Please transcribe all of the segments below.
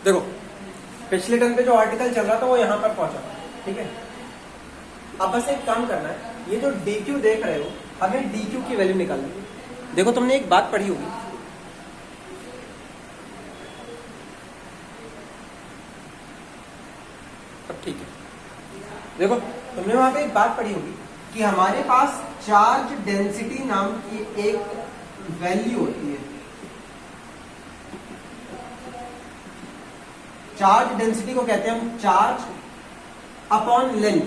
देखो पिछले टर्म पे जो आर्टिकल चल रहा था वो यहाँ पर पहुंचा, ठीक है। अब बस एक काम करना है, ये जो dq देख रहे हो हमें dq की वैल्यू निकालनी है। देखो तुमने एक बात पढ़ी होगी, अब ठीक है, देखो तुमने वहां पे एक बात पढ़ी होगी कि हमारे पास चार्ज डेंसिटी नाम की एक वैल्यू होती है। चार्ज डेंसिटी को कहते हैं हम चार्ज अपॉन लेंथ।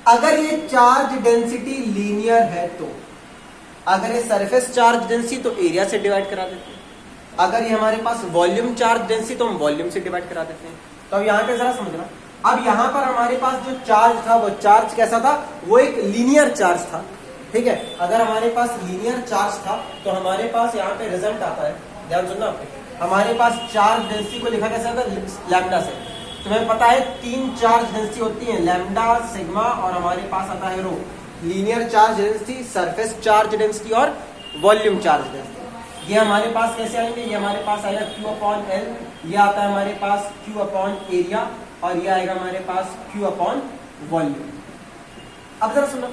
अगर ये चार्ज डेंसिटी लीनियर है तो, अगर ये सरफेस चार्ज डेंसिटी तो एरिया से डिवाइड करा देते हैं, अगर ये हमारे पास वॉल्यूम चार्ज डेंसिटी तो हम वॉल्यूम से डिवाइड करा देते हैं। तो अब यहाँ पे जरा समझना, अब यहाँ पर हमारे पास जो चार्ज था वो चार्ज कैसा था, वो एक लीनियर चार्ज था, ठीक है। अगर हमारे पास लीनियर चार्ज था तो हमारे पास यहाँ पे रिजल्ट आता है, ध्यान सुनना आपने, हमारे पास चार्ज डेंसिटी को लिखा कैसे आता है, लैम्डा से। तुम्हें पता है 3 चार्ज डेंसिटी होती है, लैम्डा, सिग्मा और हमारे पास आता है rho. Linear charge density, surface charge density और वॉल्यूम चार्ज डेंसिटी। ये हमारे पास कैसे आएंगे, ये हमारे पास आएगा Q अपॉन L, ये आता है हमारे पास Q अपॉन एरिया और ये आएगा हमारे पास Q अपॉन वॉल्यूम। अब जरा सुनो,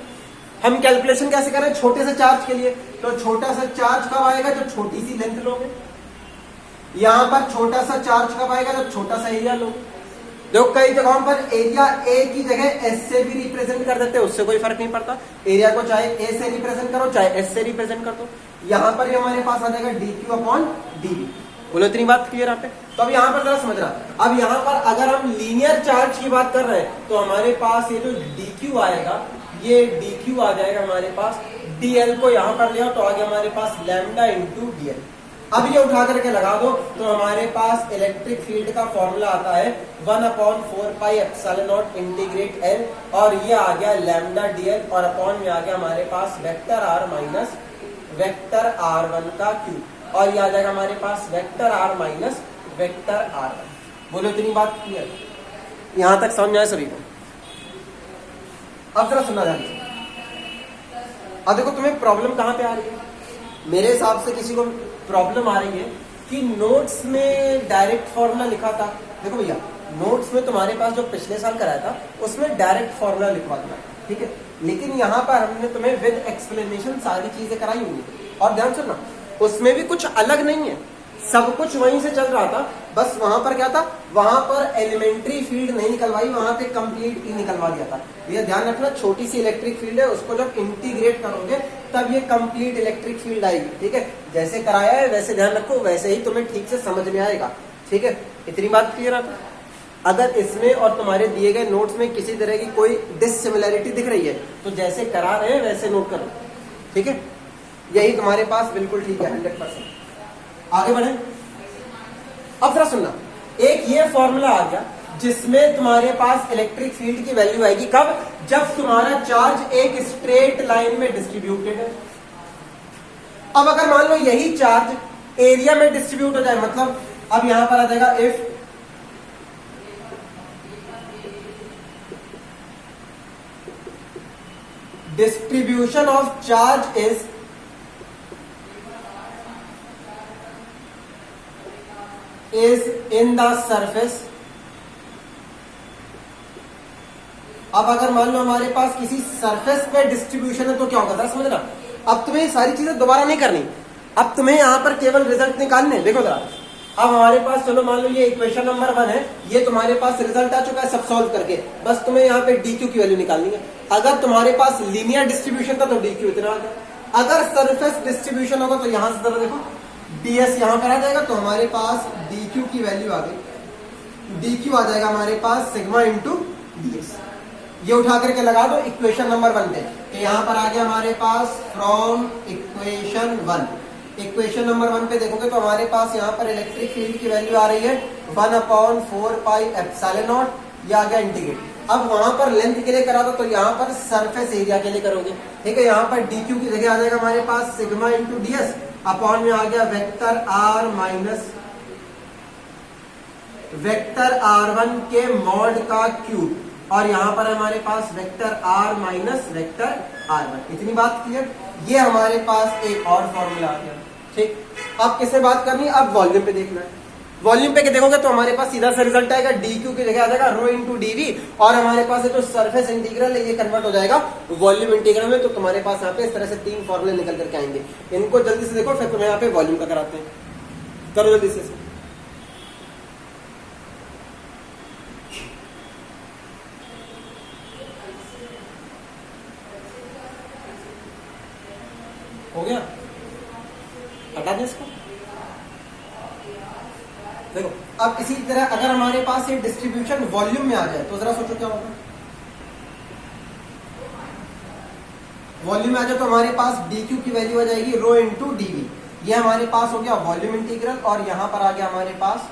हम कैलकुलेशन कैसे करें छोटे से चार्ज के लिए, तो छोटा सा चार्ज कब आएगा, जो छोटी सी लेंथ लोगे। यहां पर छोटा सा चार्ज कब आएगा, जब छोटा सा एरिया लोगे। देखो कई जगहों पर एरिया ए की जगह एस से भी रिप्रेजेंट कर देते हैं, उससे कोई फर्क नहीं पड़ता, एरिया को चाहे ए से रिप्रेजेंट करो चाहे एस से रिप्रेजेंट कर दो। यहां पर ये हमारे पास आ जाएगा dq अपॉन dv। बोलो इतनी बात क्लियर यहाँ पे। तो अब यहाँ पर जरा समझना, अब यहाँ पर अगर हम लीनियर चार्ज की बात कर रहे हैं तो हमारे पास ये जो dq आएगा, ये dq आ जाएगा हमारे पास, dl को यहाँ पर ले आओ तो आ गया हमारे पास लैम्डा इंटू dl। अब ये उठा करके लगा दो तो हमारे पास इलेक्ट्रिक फील्ड का फॉर्मूला आता है 1/4πε0 इंटीग्रेट L, और ये आ गया लैम्डा dl और अपॉन में आ गया हमारे पास vector r minus vector r1 का क्यूब, और ये आ जाएगा हमारे पास vector r minus vector r1। बोलो इतनी बात क्लियर, यहां तक समझ आए सभी को। अब जरा सुनना ध्यान से, अब देखो तुम्हें प्रॉब्लम कहां पे आ रही है। मेरे हिसाब से किसी को प्रॉब्लम आ रही है कि नोट्स में डायरेक्ट फॉर्मूला लिखा था। देखो भैया नोट्स में तुम्हारे पास जो पिछले साल कराया था उसमें डायरेक्ट फॉर्मूला लिखवा दिया, ठीक है, लेकिन यहाँ पर हमने तुम्हें विद एक्सप्लेनेशन सारी चीजें कराई होंगी। और ध्यान सुनना, उसमें भी कुछ अलग नहीं है, सब कुछ वहीं से चल रहा था, बस वहां पर क्या था, वहां पर एलिमेंट्री फील्ड नहीं निकलवाई, वहां पे कंप्लीट ई निकलवा दिया था। ये ध्यान रखना, छोटी सी इलेक्ट्रिक फील्ड है, उसको जब इंटीग्रेट करोगे तब ये कंप्लीट इलेक्ट्रिक फील्ड आएगी, ठीक है। जैसे कराया है वैसे ध्यान रखो, वैसे ही तुम्हें ठीक से समझ में आएगा, ठीक है। इतनी बात क्लियर आता है। अगर इसमें और तुम्हारे दिए गए नोट्स में किसी तरह की कोई डिसिमिलैरिटी दिख रही है तो जैसे करा रहे हैं वैसे नोट करो, ठीक है। यही तुम्हारे पास बिल्कुल ठीक है, 100%। आगे बढ़े। अब जरा सुनना, एक ये फॉर्मूला आ गया जिसमें तुम्हारे पास इलेक्ट्रिक फील्ड की वैल्यू आएगी कब, जब तुम्हारा चार्ज एक स्ट्रेट लाइन में डिस्ट्रीब्यूटेड है। अब अगर मान लो यही चार्ज एरिया में डिस्ट्रीब्यूट हो जाए, मतलब अब यहां पर आ जाएगा if distribution of charge is in the surface। अब अगर मान लो हमारे पास किसी सरफेस पे डिस्ट्रीब्यूशन है तो क्या होगा, जरा समझना। अब तुम्हें सारी चीजें दोबारा नहीं करनी, अब तुम्हें यहां पर केवल रिजल्ट निकालने। देखो जरा, अब हमारे पास चलो मान लो ये इक्वेशन नंबर 1 है, ये तुम्हारे पास रिजल्ट आ चुका है सब सॉल्व करके, बस तुम्हें यहाँ पे dq की वैल्यू निकालनी है। अगर तुम्हारे पास लीनियर डिस्ट्रीब्यूशन था तो dq इतना आ गया, अगर सरफेस डिस्ट्रीब्यूशन होगा तो यहां से जरा देखो ds यहां पर आ जाएगा, तो हमारे पास dq की वैल्यू आ गई, dq आ जाएगा हमारे पास सिग्मा इंटू ds। ये उठा करके लगा दो इक्वेशन नंबर 1 पे, तो यहां पर आ गया हमारे पास फ्रॉम इक्वेशन 1। इक्वेशन नंबर 1 पे देखोगे तो हमारे पास यहाँ पर इलेक्ट्रिक फील्ड की वैल्यू आ रही है 1/4πε0, ये आ गया इंटीग्रेट। अब वहां पर लेंथ के लिए करा दो तो यहाँ पर सरफेस एरिया के लिए करोगे, ठीक है। यहाँ पर dq की जगह आ जाएगा हमारे पास सिग्मा इंटू ds, अपॉन में आ गया vector r minus vector r1 के मॉड का क्यूब, और यहाँ पर हमारे पास vector r minus vector r1। इतनी बात क्लियर। ये हमारे पास एक और फॉर्मूला आ गया, ठीक। अब किससे बात करनी है, अब वॉल्यूम पे देखना है। वॉल्यूम पे के देखोगे तो हमारे पास सीधा सा रिजल्ट आएगा, डी क्यू की जगह आ जाएगा रो इंटू डीवी, और हमारे पास जो सरफेस इंटीग्रल है ये कन्वर्ट हो जाएगा वॉल्यूम इंटीग्रल में। तो तुम्हारे पास यहाँ पे इस तरह से 3 फॉर्मूले निकल करके आएंगे। इनको जल्दी से देखो, फिर तुम्हें यहाँ पे वॉल्यूम का कराते हैं। करो जल्दी से। हो गया, हटा दें इसको। देखो अब इसी तरह अगर हमारे पास ये डिस्ट्रीब्यूशन वॉल्यूम में आ जाए तो जरा सोचो क्या होगा। वॉल्यूम में आ जाए तो हमारे पास dq की वैल्यू आ जाएगी रो इंटू डीवी। ये हमारे पास हो गया वॉल्यूम इंटीग्रल, और यहां पर आ गया हमारे पास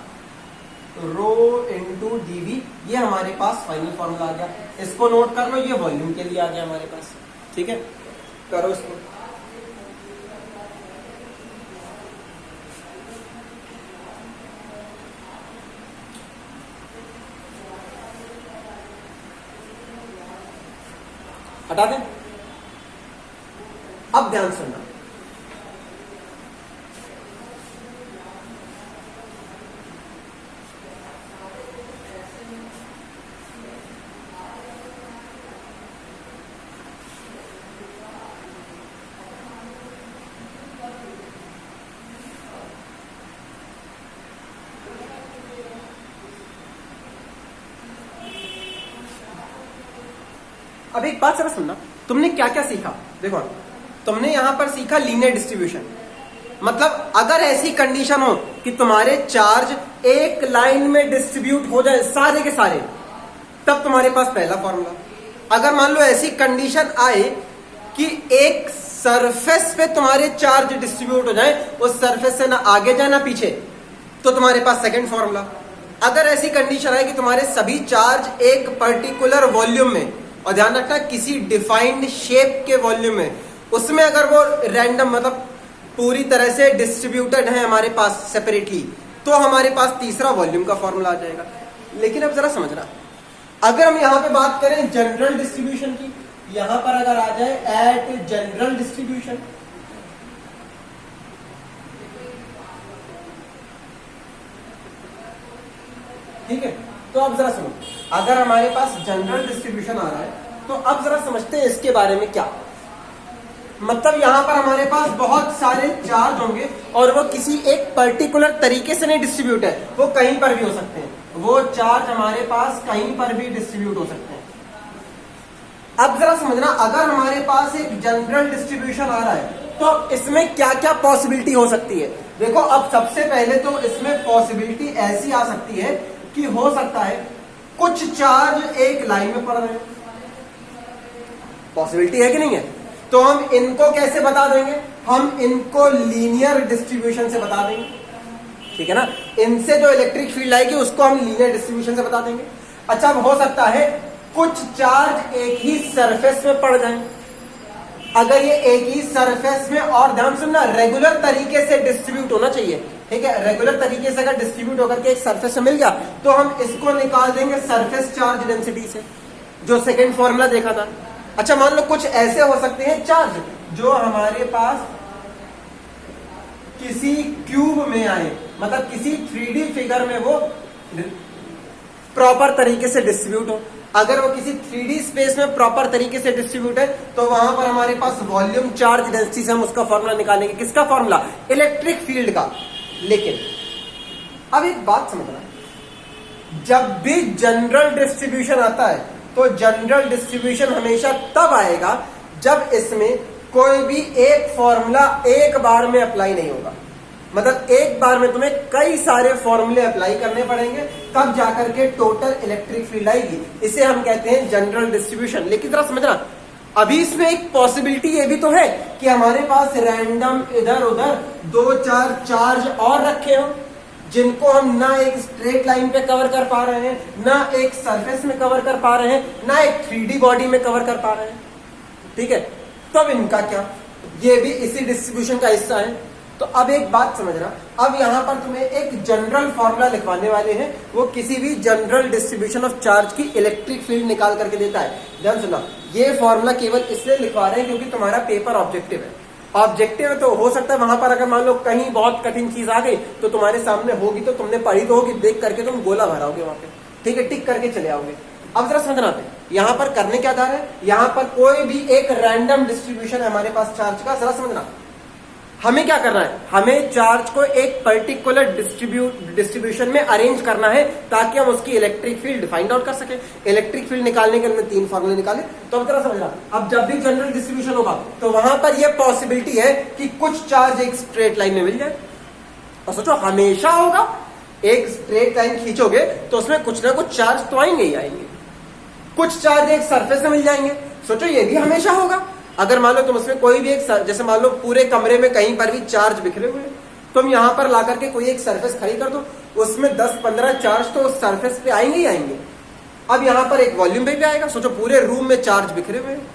रो इंटू डीवी। ये हमारे पास फाइनल फॉर्मूला आ गया। इसको नोट कर लो, ये वॉल्यूम के लिए आ गया हमारे पास। ठीक है, करो इसको। हटा दें। अब ध्यान सुनना, अब एक बात जरा सुनना, तुमने क्या क्या सीखा। देखो तुमने यहां पर सीखा लीनियर डिस्ट्रीब्यूशन, मतलब अगर ऐसी कंडीशन हो कि तुम्हारे चार्ज एक लाइन में डिस्ट्रीब्यूट हो जाए सारे के सारे, तब तुम्हारे पास पहला फॉर्मूला। अगर मान लो ऐसी कंडीशन आए कि एक सरफेस पे तुम्हारे चार्ज डिस्ट्रीब्यूट हो जाए, उस सरफेस से ना आगे जाए ना पीछे, तो तुम्हारे पास सेकंड फॉर्मूला। अगर ऐसी कंडीशन आए कि तुम्हारे सभी चार्ज एक पर्टिकुलर वॉल्यूम में, और ध्यान रखना किसी डिफाइंड शेप के वॉल्यूम में, उसमें अगर वो रैंडम मतलब पूरी तरह से डिस्ट्रीब्यूटेड है हमारे पास सेपरेटली, तो हमारे पास तीसरा वॉल्यूम का फॉर्मूला आ जाएगा। लेकिन अब जरा समझना, अगर हम यहां पे बात करें जनरल डिस्ट्रीब्यूशन की, यहां पर अगर आ जाए एट जनरल डिस्ट्रीब्यूशन, ठीक है, तो अब जरा सुनो, अगर हमारे पास जनरल डिस्ट्रीब्यूशन आ रहा है तो अब जरा समझते हैं इसके बारे में क्या मतलब। यहां पर हमारे पास बहुत सारे चार्ज होंगे और वो किसी एक पर्टिकुलर तरीके से नहीं डिस्ट्रीब्यूट है, वो कहीं पर भी हो सकते हैं। वो चार्ज हमारे पास कहीं पर भी डिस्ट्रीब्यूट हो सकते हैं। अब जरा समझना, अगर हमारे पास एक जनरल डिस्ट्रीब्यूशन आ रहा है तो इसमें क्या क्या पॉसिबिलिटी हो सकती है। देखो अब सबसे पहले तो इसमें पॉसिबिलिटी ऐसी आ सकती है कि हो सकता है कुछ चार्ज एक लाइन में पड़ रहे हैं। पॉसिबिलिटी है कि नहीं है? तो हम इनको कैसे बता देंगे? हम इनको लीनियर डिस्ट्रीब्यूशन से बता देंगे, ठीक है ना। इनसे जो इलेक्ट्रिक फील्ड आएगी उसको हम लीनियर डिस्ट्रीब्यूशन से बता देंगे। अच्छा, अब हो सकता है कुछ चार्ज एक ही सरफेस में पड़ जाएं। अगर ये एक ही सरफेस में, और ध्यान सुनना, रेगुलर तरीके से डिस्ट्रीब्यूट होना चाहिए, ठीक है। रेगुलर तरीके से अगर डिस्ट्रीब्यूट होकर के एक सरफेस में मिल गया तो हम इसको निकाल देंगे सरफेस चार्ज डेंसिटी से, जो सेकंड फॉर्मूला देखा था। अच्छा, मान लो कुछ ऐसे हो सकते हैं चार्ज जो हमारे पास किसी क्यूब में आए, मतलब किसी 3D फिगर में वो प्रॉपर तरीके से डिस्ट्रीब्यूट हो। अगर वो किसी 3D स्पेस में प्रॉपर तरीके से डिस्ट्रीब्यूट है तो वहां पर हमारे पास वॉल्यूम चार्ज डेंसिटी से हम उसका फॉर्मूला निकालेंगे। किसका फॉर्मूला? इलेक्ट्रिक फील्ड का। लेकिन अब एक बात समझना, जब भी जनरल डिस्ट्रीब्यूशन आता है तो जनरल डिस्ट्रीब्यूशन हमेशा तब आएगा जब इसमें कोई भी एक फॉर्मूला एक बार में अप्लाई नहीं होगा। मतलब एक बार में तुम्हें कई सारे फॉर्मूले अप्लाई करने पड़ेंगे, तब जाकर के टोटल इलेक्ट्रिक फील्ड आएगी। इसे हम कहते हैं जनरल डिस्ट्रीब्यूशन। लेकिन जरा समझना, अभी इसमें एक पॉसिबिलिटी ये भी तो है कि हमारे पास रैंडम इधर उधर 2-4 चार्ज और रखे हो, जिनको हम ना एक स्ट्रेट लाइन पे कवर कर पा रहे हैं, ना एक सरफेस में कवर कर पा रहे हैं, ना एक 3D बॉडी में कवर कर पा रहे हैं, ठीक है। तब इनका क्या? ये भी इसी डिस्ट्रीब्यूशन का हिस्सा है। तो अब एक बात समझना, अब यहां पर तुम्हें एक जनरल फॉर्मूला लिखवाने वाले हैं, वो किसी भी जनरल डिस्ट्रीब्यूशन ऑफ चार्ज की इलेक्ट्रिक फील्ड निकाल करके देता है। ध्यान सुना, ये फॉर्मूला केवल इसलिए लिखवा रहे हैं क्योंकि तुम्हारा पेपर ऑब्जेक्टिव है। ऑब्जेक्टिव है तो हो सकता है वहां पर अगर मान लो कहीं बहुत कठिन चीज आ गई तो तुम्हारे सामने होगी तो तुमने पढ़ी तो होगी, देख करके तुम गोला भराओगे वहां पे, ठीक है, टिक करके चले आओगे। अब जरा समझना पे यहां पर करने क्या जा रहा है, यहां पर कोई भी एक रैंडम डिस्ट्रीब्यूशन है हमारे पास चार्ज का, जरा समझना हमें क्या करना है, हमें चार्ज को एक पर्टिकुलर डिस्ट्रीब्यूशन में अरेंज करना है ताकि हम उसकी इलेक्ट्रिक फील्ड फाइंड आउट कर सके। इलेक्ट्रिक फील्ड निकालने के हमने 3 फॉर्मूले निकाले। तो अब जरा समझना, अब जब भी जनरल डिस्ट्रीब्यूशन होगा तो वहां पर यह पॉसिबिलिटी है कि कुछ चार्ज एक स्ट्रेट लाइन में मिल जाए। और सोचो हमेशा होगा, एक स्ट्रेट लाइन खींचोगे तो उसमें कुछ ना कुछ चार्ज तो आएंगे ही आएंगे, कुछ चार्ज एक सरफेस में मिल जाएंगे। सोचो ये भी हमेशा होगा। अगर मान लो तुम उसमें कोई भी एक, जैसे मान लो पूरे कमरे में कहीं पर भी चार्ज बिखरे हुए हैं, तुम यहां पर ला करके कोई एक सरफेस खड़ी कर दो, उसमें 10-15 चार्ज तो उस सरफेस पे आएंगे ही आएंगे। अब यहां पर एक वॉल्यूम पे भी आएगा। सोचो पूरे रूम में चार्ज बिखरे हुए हैं,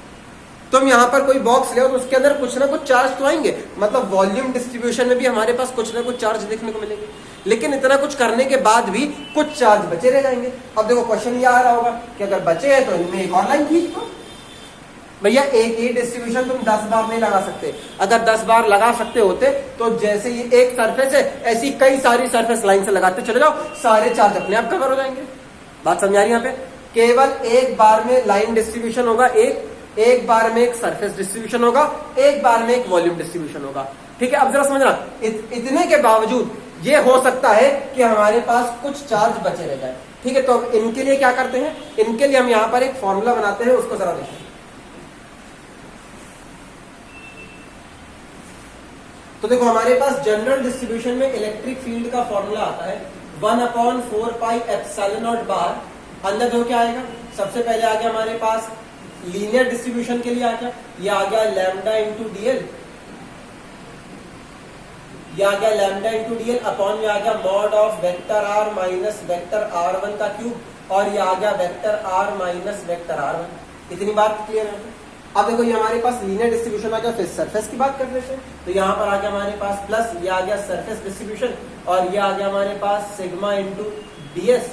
तुम यहां पर कोई बॉक्स ले तो उसके अंदर कुछ ना कुछ चार्ज तो आएंगे, मतलब वॉल्यूम डिस्ट्रीब्यूशन में भी हमारे पास कुछ ना कुछ चार्ज देखने को मिलेंगे। लेकिन इतना कुछ करने के बाद भी कुछ चार्ज बचे रह जाएंगे। अब देखो क्वेश्चन ये आ रहा होगा कि अगर बचे हैं तो इनमें एक और लाइन खींच दो। भैया एक ही डिस्ट्रीब्यूशन तुम 10 बार नहीं लगा सकते, अगर 10 बार लगा सकते होते तो जैसे ये एक सरफेस है ऐसी कई सारी सरफेस लाइन से लगाते चले जाओ, सारे चार्ज अपने आप कवर हो जाएंगे। बात समझ आ रही है? यहाँ पे केवल एक बार में लाइन डिस्ट्रीब्यूशन होगा, एक बार में एक सरफेस डिस्ट्रीब्यूशन होगा, एक बार में एक वॉल्यूम डिस्ट्रीब्यूशन होगा। ठीक है, अब जरा समझना, इतने के बावजूद ये हो सकता है कि हमारे पास कुछ चार्ज बचे रह जाए। ठीक है, तो अब इनके लिए क्या करते हैं, इनके लिए हम यहां पर एक फॉर्मूला बनाते हैं, उसको जरा देखें। तो देखो हमारे पास जनरल डिस्ट्रीब्यूशन में इलेक्ट्रिक फील्ड का फॉर्मूला आता है 1/4πε0 बार। अंदर जो क्या आएगा, सबसे पहले आ गया हमारे पास लीनियर डिस्ट्रीब्यूशन के लिए आ गया, ये आ गया लैम्डा इंटू डीएल, ये आ गया लैम्डा इंटू डीएल अपॉन में आ गया mod of vector r minus vector r1 का क्यूब, और ये आ गया vector r minus vector r1। इतनी बात क्लियर है? अब देखो ये हमारे पास लीनियर डिस्ट्रीब्यूशन आ गया, फिर सरफेस की बात कर लेते हैं। तो यहाँ पर आ गया हमारे पास प्लस, ये आ गया सरफेस डिस्ट्रीब्यूशन, और ये आ गया हमारे पास सिग्मा इंटू डीएस,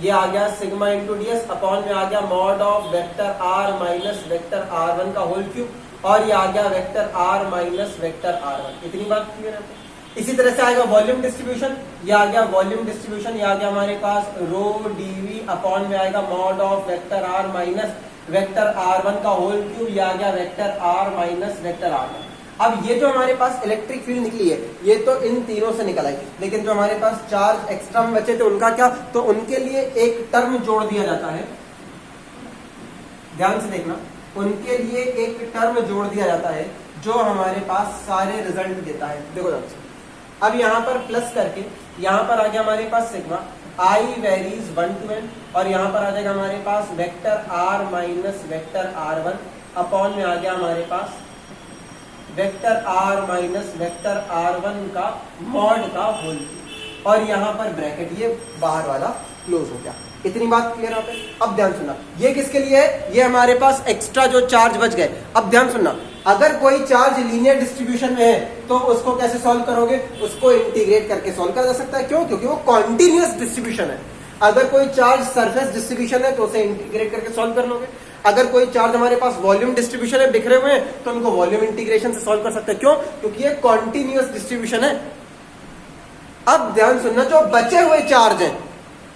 ये आ गया सिग्मा इंटू डीएस अपॉन में आ गया mod of vector r minus vector r1 का होल क्यूब, और ये आ गया vector r minus vector r1। इतनी बात क्लियर है? इसी तरह से आएगा वॉल्यूम डिस्ट्रीब्यूशन, ये आ गया वॉल्यूम डिस्ट्रीब्यूशन, ये आ गया हमारे पास रो डीवी अपॉन में आएगा mod of vector r minus vector r1 का होल क्यूब, ये आ गया vector r minus vector r1। अब ये जो हमारे पास इलेक्ट्रिक फील्ड निकली है ये तो इन तीनों से निकल आई, लेकिन जो हमारे पास चार्ज एक्स्ट्रा में बचे थे उनका क्या, तो उनके लिए एक टर्म जोड़ दिया जाता है। ध्यान से देखना, उनके लिए एक टर्म जोड़ दिया जाता है जो हमारे पास सारे रिजल्ट देता है। देखो ध्यान से, अब यहाँ पर प्लस करके यहाँ पर आ गया हमारे पास sigma I varies 1 to n, और यहाँ पर आ जाएगा हमारे पास vector r minus vector r1 upon में आ गया हमारे पास vector r minus vector r1 का मॉड का होल, और यहाँ पर ब्रैकेट ये बाहर वाला क्लोज हो गया। इतनी बात क्लियर है? अब ध्यान सुनना, ये किसके लिए है, ये हमारे पास एक्स्ट्रा जो चार्ज बच गए। अब ध्यान सुनना, अगर कोई चार्ज लीनियर डिस्ट्रीब्यूशन में है तो उसको कैसे सॉल्व करोगे, उसको इंटीग्रेट करके सॉल्व करा जा सकता है। क्यों? क्योंकि वो कॉन्टिन्यूअस डिस्ट्रीब्यूशन है। अगर कोई चार्ज सरफेस डिस्ट्रीब्यूशन है तो उसे इंटीग्रेट करके सॉल्व कर लोगे। अगर कोई चार्ज हमारे पास वॉल्यूम डिस्ट्रीब्यूशन है, बिखरे हुए हैं, तो उनको वॉल्यूम इंटीग्रेशन से सॉल्व कर सकते हैं। क्यों? क्योंकि ये कॉन्टिन्यूअस डिस्ट्रीब्यूशन है। अब ध्यान सुनना, जो बचे हुए चार्ज हैं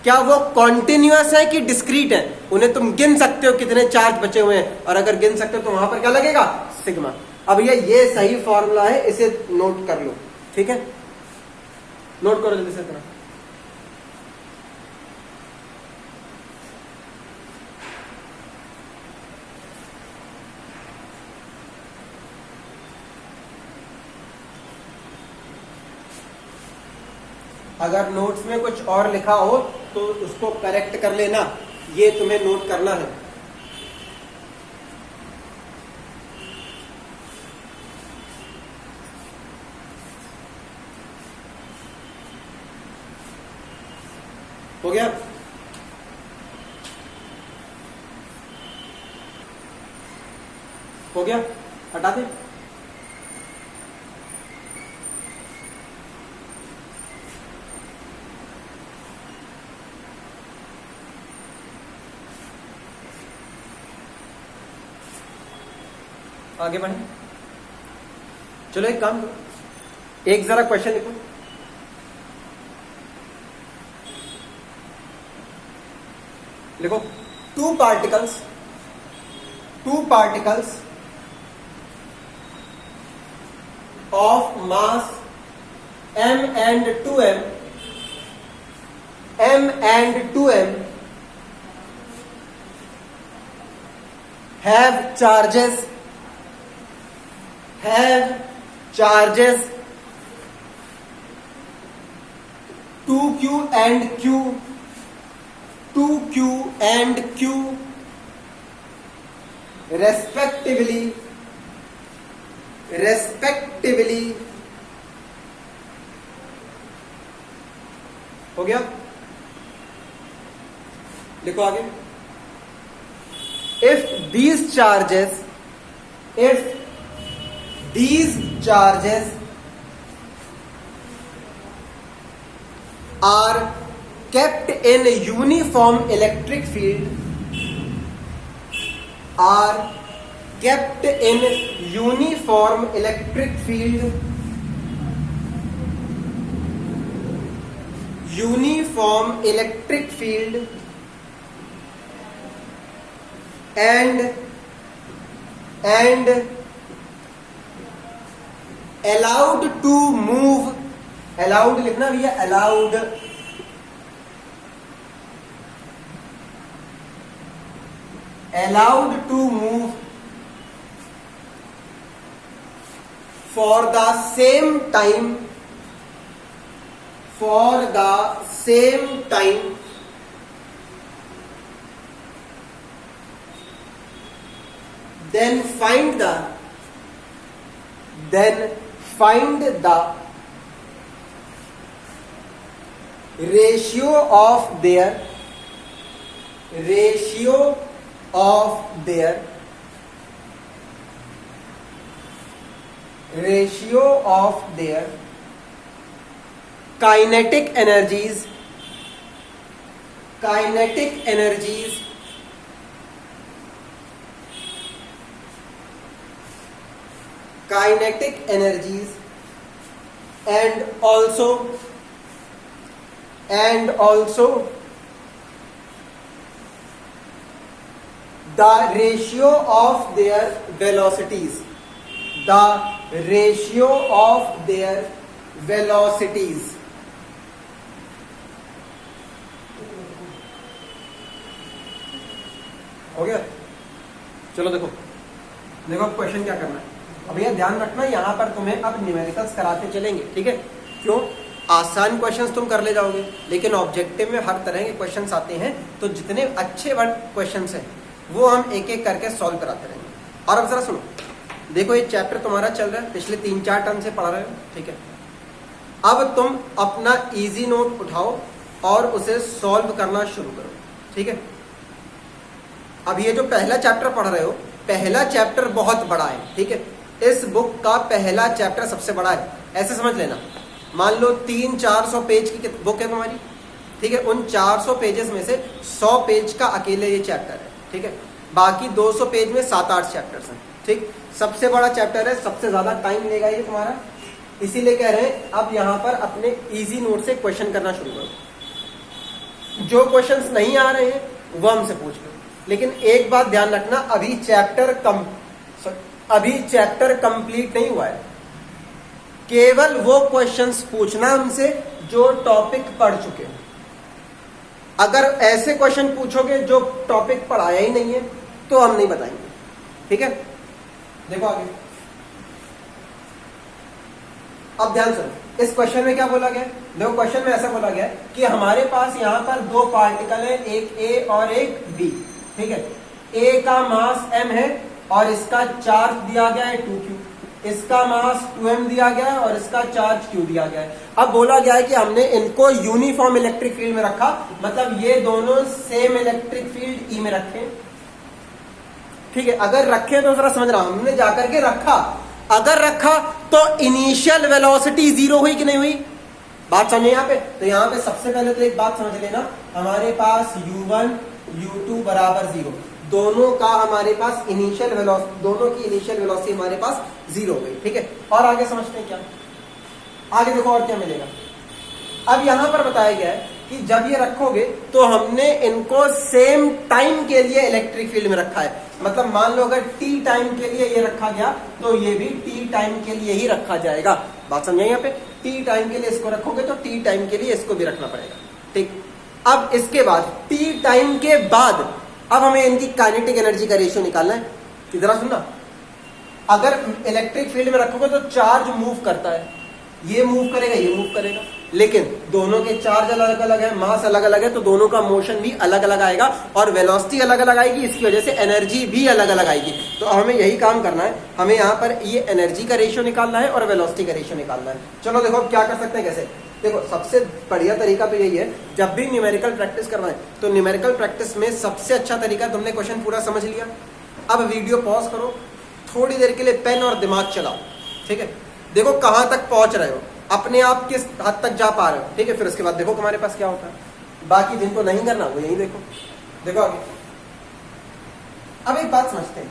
क्या वो कॉन्टिन्यूअस है कि डिस्क्रीट है, उन्हें तुम गिन सकते हो कितने चार्ज बचे हुए हैं, और अगर गिन सकते हो तो वहां पर क्या लगेगा, सिग्मा। अब ये सही फॉर्मूला है, इसे नोट कर लो। ठीक है, नोट करो जल्दी से इतना। अगर नोट्स में कुछ और लिखा हो तो उसको करेक्ट कर लेना, ये तुम्हें नोट करना है। हो गया? हो गया, हटा दे। आगे बढ़े। चलो एक काम करो, एक जरा क्वेश्चन लिखो। लिखो two particles of mass m and 2m have charges 2q and q respectively हो गया। लिखो आगे, if these charges are kept in uniform electric field, and allowed to move, allowed लिखना भैया, allowed to move for the same time then find the ratio of their kinetic energies and also the ratio of their velocities, हो गया। चलो देखो question क्या करना है। अब भैया ध्यान रखना, यहां पर तुम्हें अब न्यूमेरिकल्स कराते चलेंगे, ठीक है। क्यों? आसान क्वेश्चंस तुम कर ले जाओगे, लेकिन ऑब्जेक्टिव में हर तरह के क्वेश्चंस आते हैं, तो जितने अच्छे क्वेश्चंस हैं वो हम एक एक करके सॉल्व कराते रहेंगे। और अब जरा सुनो, देखो ये चैप्टर तुम्हारा चल रहा है, पिछले 3-4 टर्म से पढ़ रहे हो, ठीक है। अब तुम अपना इजी नोट उठाओ और उसे सॉल्व करना शुरू करो, ठीक है। अब ये जो पहला चैप्टर पढ़ रहे हो, पहला चैप्टर बहुत बड़ा है, ठीक है। इस बुक का पहला चैप्टर सबसे बड़ा है, ऐसे समझ लेना। मान लो 300-400 पेज की बुक है तुम्हारी, ठीक है। उन 400 पेजेस में से 100 पेज का अकेले ये चैप्टर है, ठीक है। बाकी 200 पेज में 7-8 चैप्टर्स हैं, ठीक। सबसे बड़ा चैप्टर है, सबसे ज्यादा टाइम लेगा ये तुम्हारा, इसीलिए कह रहे हैं अब यहाँ पर अपने इजी नोट से क्वेश्चन करना शुरू करो। जो क्वेश्चंस नहीं आ रहे हैं वो हमसे पूछ लो, लेकिन एक बात ध्यान रखना, अभी चैप्टर कंप्लीट नहीं हुआ है। केवल वो क्वेश्चंस पूछना हमसे जो टॉपिक पढ़ चुके हैं। अगर ऐसे क्वेश्चन पूछोगे जो टॉपिक पढ़ाया ही नहीं है तो हम नहीं बताएंगे, ठीक है। देखो आगे, अब ध्यान सुनो, इस क्वेश्चन में क्या बोला गया। देखो क्वेश्चन में ऐसा बोला गया कि हमारे पास यहां पर 2 पार्टिकल है, एक ए और एक बी, ठीक है। ए का मास m है और इसका चार्ज दिया गया है 2q, इसका मास 2m दिया गया है और इसका चार्ज q दिया गया है। अब बोला गया है कि हमने इनको यूनिफॉर्म इलेक्ट्रिक फील्ड में रखा, मतलब ये दोनों सेम इलेक्ट्रिक फील्ड E में रखे, ठीक है। अगर रखे तो जरा समझ रहा हूं, हमने जाकर के रखा, अगर रखा तो इनिशियल वेलोसिटी 0 हुई कि नहीं हुई, बात समझे यहाँ पे। तो यहाँ पे सबसे पहले तो एक बात समझ लेना, हमारे पास u1 u2 बराबर 0, दोनों का हमारे पास इनिशियल वेलोसिटी, दोनों की इनिशियल वेलोसिटी हमारे पास 0 हो गई। ठीक है, और आगे समझते हैं क्या, आगे देखो और क्या मिलेगा। अब यहां पर बताया गया है कि जब ये रखोगे तो हमने इनको सेम टाइम के लिए इलेक्ट्रिक फील्ड में रखा है। मतलब मान लो अगर टी टाइम के लिए ये रखा गया तो ये भी टी टाइम के लिए ही रखा जाएगा। बात समझे यहाँ पे, टी टाइम के लिए इसको रखोगे तो टी टाइम के लिए इसको भी रखना पड़ेगा। ठीक, अब इसके बाद टी टाइम के बाद अब हमें इनकी काइनेटिक एनर्जी का रेशियो निकालना है। किधर सुनना, अगर इलेक्ट्रिक फील्ड में रखोगे तो चार्ज मूव करता है, ये मूव करेगा, ये मूव करेगा, लेकिन दोनों के चार्ज अलग अलग है, मास अलग अलग है, तो दोनों का मोशन भी अलग अलग आएगा और वेलोसिटी अलग अलग आएगी। इसकी वजह से एनर्जी भी अलग अलग आएगी। तो हमें यही काम करना है, हमें यहाँ पर ये एनर्जी का रेशियो निकालना है और वेलोसिटी का रेशियो निकालना है। चलो देखो अब क्या कर सकते हैं, कैसे। देखो सबसे बढ़िया तरीका तो यही है, जब भी न्यूमेरिकल प्रैक्टिस करवाएं तो न्यूमेरिकल प्रैक्टिस में सबसे अच्छा तरीका, तुमने क्वेश्चन पूरा समझ लिया, अब वीडियो पॉज करो, थोड़ी देर के लिए पेन और दिमाग चलाओ। ठीक है, देखो कहां तक पहुंच रहे हो, अपने आप किस हद तक जा पा रहे हो। ठीक है, फिर उसके बाद देखो हमारे पास क्या होता है। बाकी जिनको नहीं करना वो यही देखो, देखो आगे। अब एक बात समझते हैं,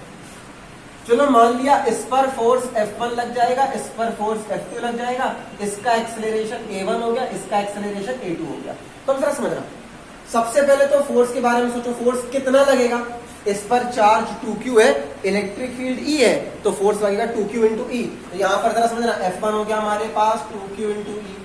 चलो मान लिया इस पर फोर्स F1 लग जाएगा, इस पर फोर्स F2 लग जाएगा, इसका एक्सेलरेशन A1 हो गया, इसका एक्सेलरेशन A2 हो गया। तो जरा समझना, सबसे पहले तो फोर्स के बारे में सोचो, फोर्स कितना लगेगा। इस पर चार्ज 2q है, इलेक्ट्रिक फील्ड E है, तो फोर्स लगेगा 2q इंटू ई। तो यहां पर जरा समझना, F1 हो गया हमारे पास 2q इंटू ई।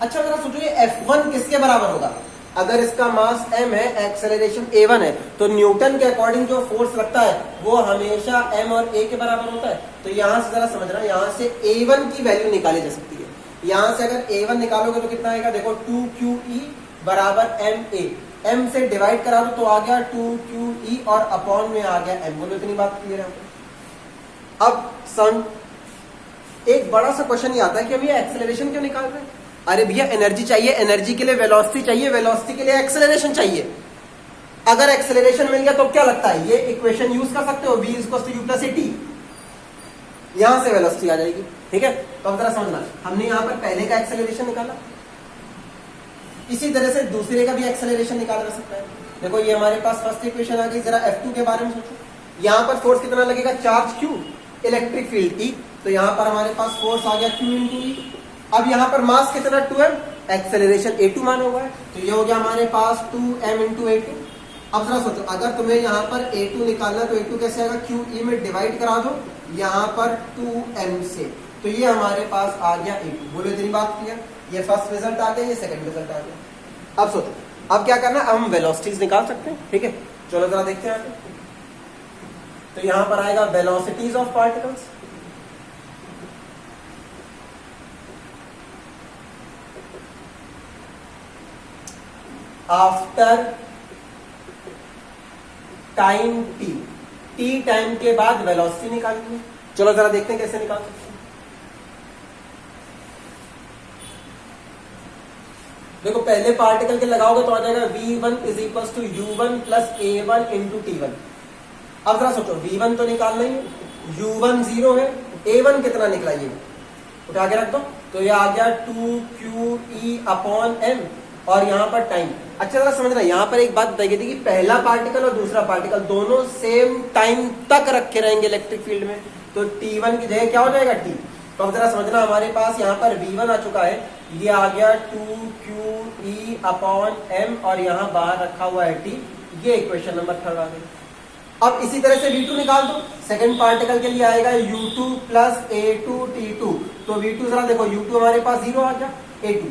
अच्छा जरा सोचो ये F1 किसके बराबर होगा, अगर इसका मास m है, एक्सेलरेशन A1 है, तो न्यूटन के अकॉर्डिंग जो फोर्स लगता है वो हमेशा m और a के बराबर होता है। तो यहां से जरा समझना, यहां से A1 की वैल्यू निकाली जा सकती है। यहां से अगर A1 निकालोगे तो कितना आएगा, देखो 2qe बराबर ma, m से डिवाइड करा दो तो आ गया 2qe और अपॉन में आ गया m। बोलो इतनी बात क्लियर है। अब सन एक बड़ा सा क्वेश्चन ये आता है कि हम ये एक्सेलरेशन क्यों निकाल रहे हैं। अरे भैया एनर्जी चाहिए, एनर्जी के लिए वेलोसिटी चाहिए, वेलोसिटी के लिए एक्सेलरेशन चाहिए। अगर एक्सेलरेशन मिल गया तो क्या लगता है, ये इक्वेशन यूज कर सकते हो, v = u + at, यहां से वेलोसिटी आ जाएगी। ठीक है, तो अब जरा समझना, हमने यहां पर पहले का एक्सेलरेशन निकाला, इसी तरह से दूसरे का भी एक्सेलरेशन निकाला जा सकता है। देखो ये हमारे पास फर्स्ट इक्वेशन आ गई। जरा F2 के बारे में सोचो, यहां पर फोर्स कितना लगेगा, charge Q, electric field E, तो यहां पर हमारे पास फोर्स आ गया Q इंटू E। अब यहां पर मास कितना 2m, एक्सेलरेशन A2 माना हुआ है, तो ये हो गया हमारे पास 2m इंटू A2। अब जरा सोचो, अगर तुम्हें यहाँ पर A2 निकालना तो A2 कैसे आएगा, QE में डिवाइड करा दो यहाँ पर 2m से, तो ये हमारे पास आ गया A2। बोलो इतनी बात क्लियर, ये फर्स्ट रिजल्ट आ गया, ये सेकंड रिजल्ट आ गया। अब सोचो अब क्या करना, अब हम वेलोसिटीज निकाल सकते हैं। ठीक है, चलो जरा देखते हैं आगे। तो यहां पर आएगा velocities of particles. After time t time के बाद वेलोसिटी निकालेंगे। चलो जरा देखते हैं कैसे निकाल सकते हैं। देखो पहले पार्टिकल के लगाओगे तो आ जाएगा v1 = u1 + a1 × t1। अब जरा सोचो, v1 तो निकालना ही, u1 0 है, a1 कितना निकला, ये उठा के रख दो, तो ये आ गया 2qe अपॉन m और यहाँ पर टाइम। अच्छा जरा समझना, यहाँ पर एक बात बताई गई थी कि पहला पार्टिकल और दूसरा पार्टिकल दोनों सेम टाइम तक रखे रहेंगे इलेक्ट्रिक फील्ड में, तो t1 की जगह क्या हो जाएगा t। तो अब जरा समझना, हमारे पास यहाँ पर v1 आ चुका है, ये आ गया 2qe अपॉन m और यहाँ बाहर रखा हुआ है t, ये इक्वेशन नंबर 3 आ गई। अब इसी तरह से v2 निकाल दो, सेकंड पार्टिकल के लिए आएगा u2 + a2 t2। तो v2 जरा देखो, u2 हमारे पास 0 आ गया, a2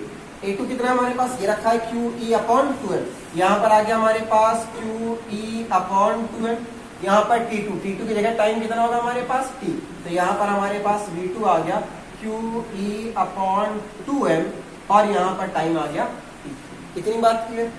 कितना है हमारे पास, ये रखा है QE अपॉन 2m, यहाँ पर आ गया हमारे पास QE अपॉन 2m, यहाँ पर T2 की जगह टाइम कितना होगा हमारे पास t, तो यहाँ पर हमारे पास V2 आ गया QE अपॉन 2m और यहाँ पर टाइम आ गया t। इतनी बात क्लियर,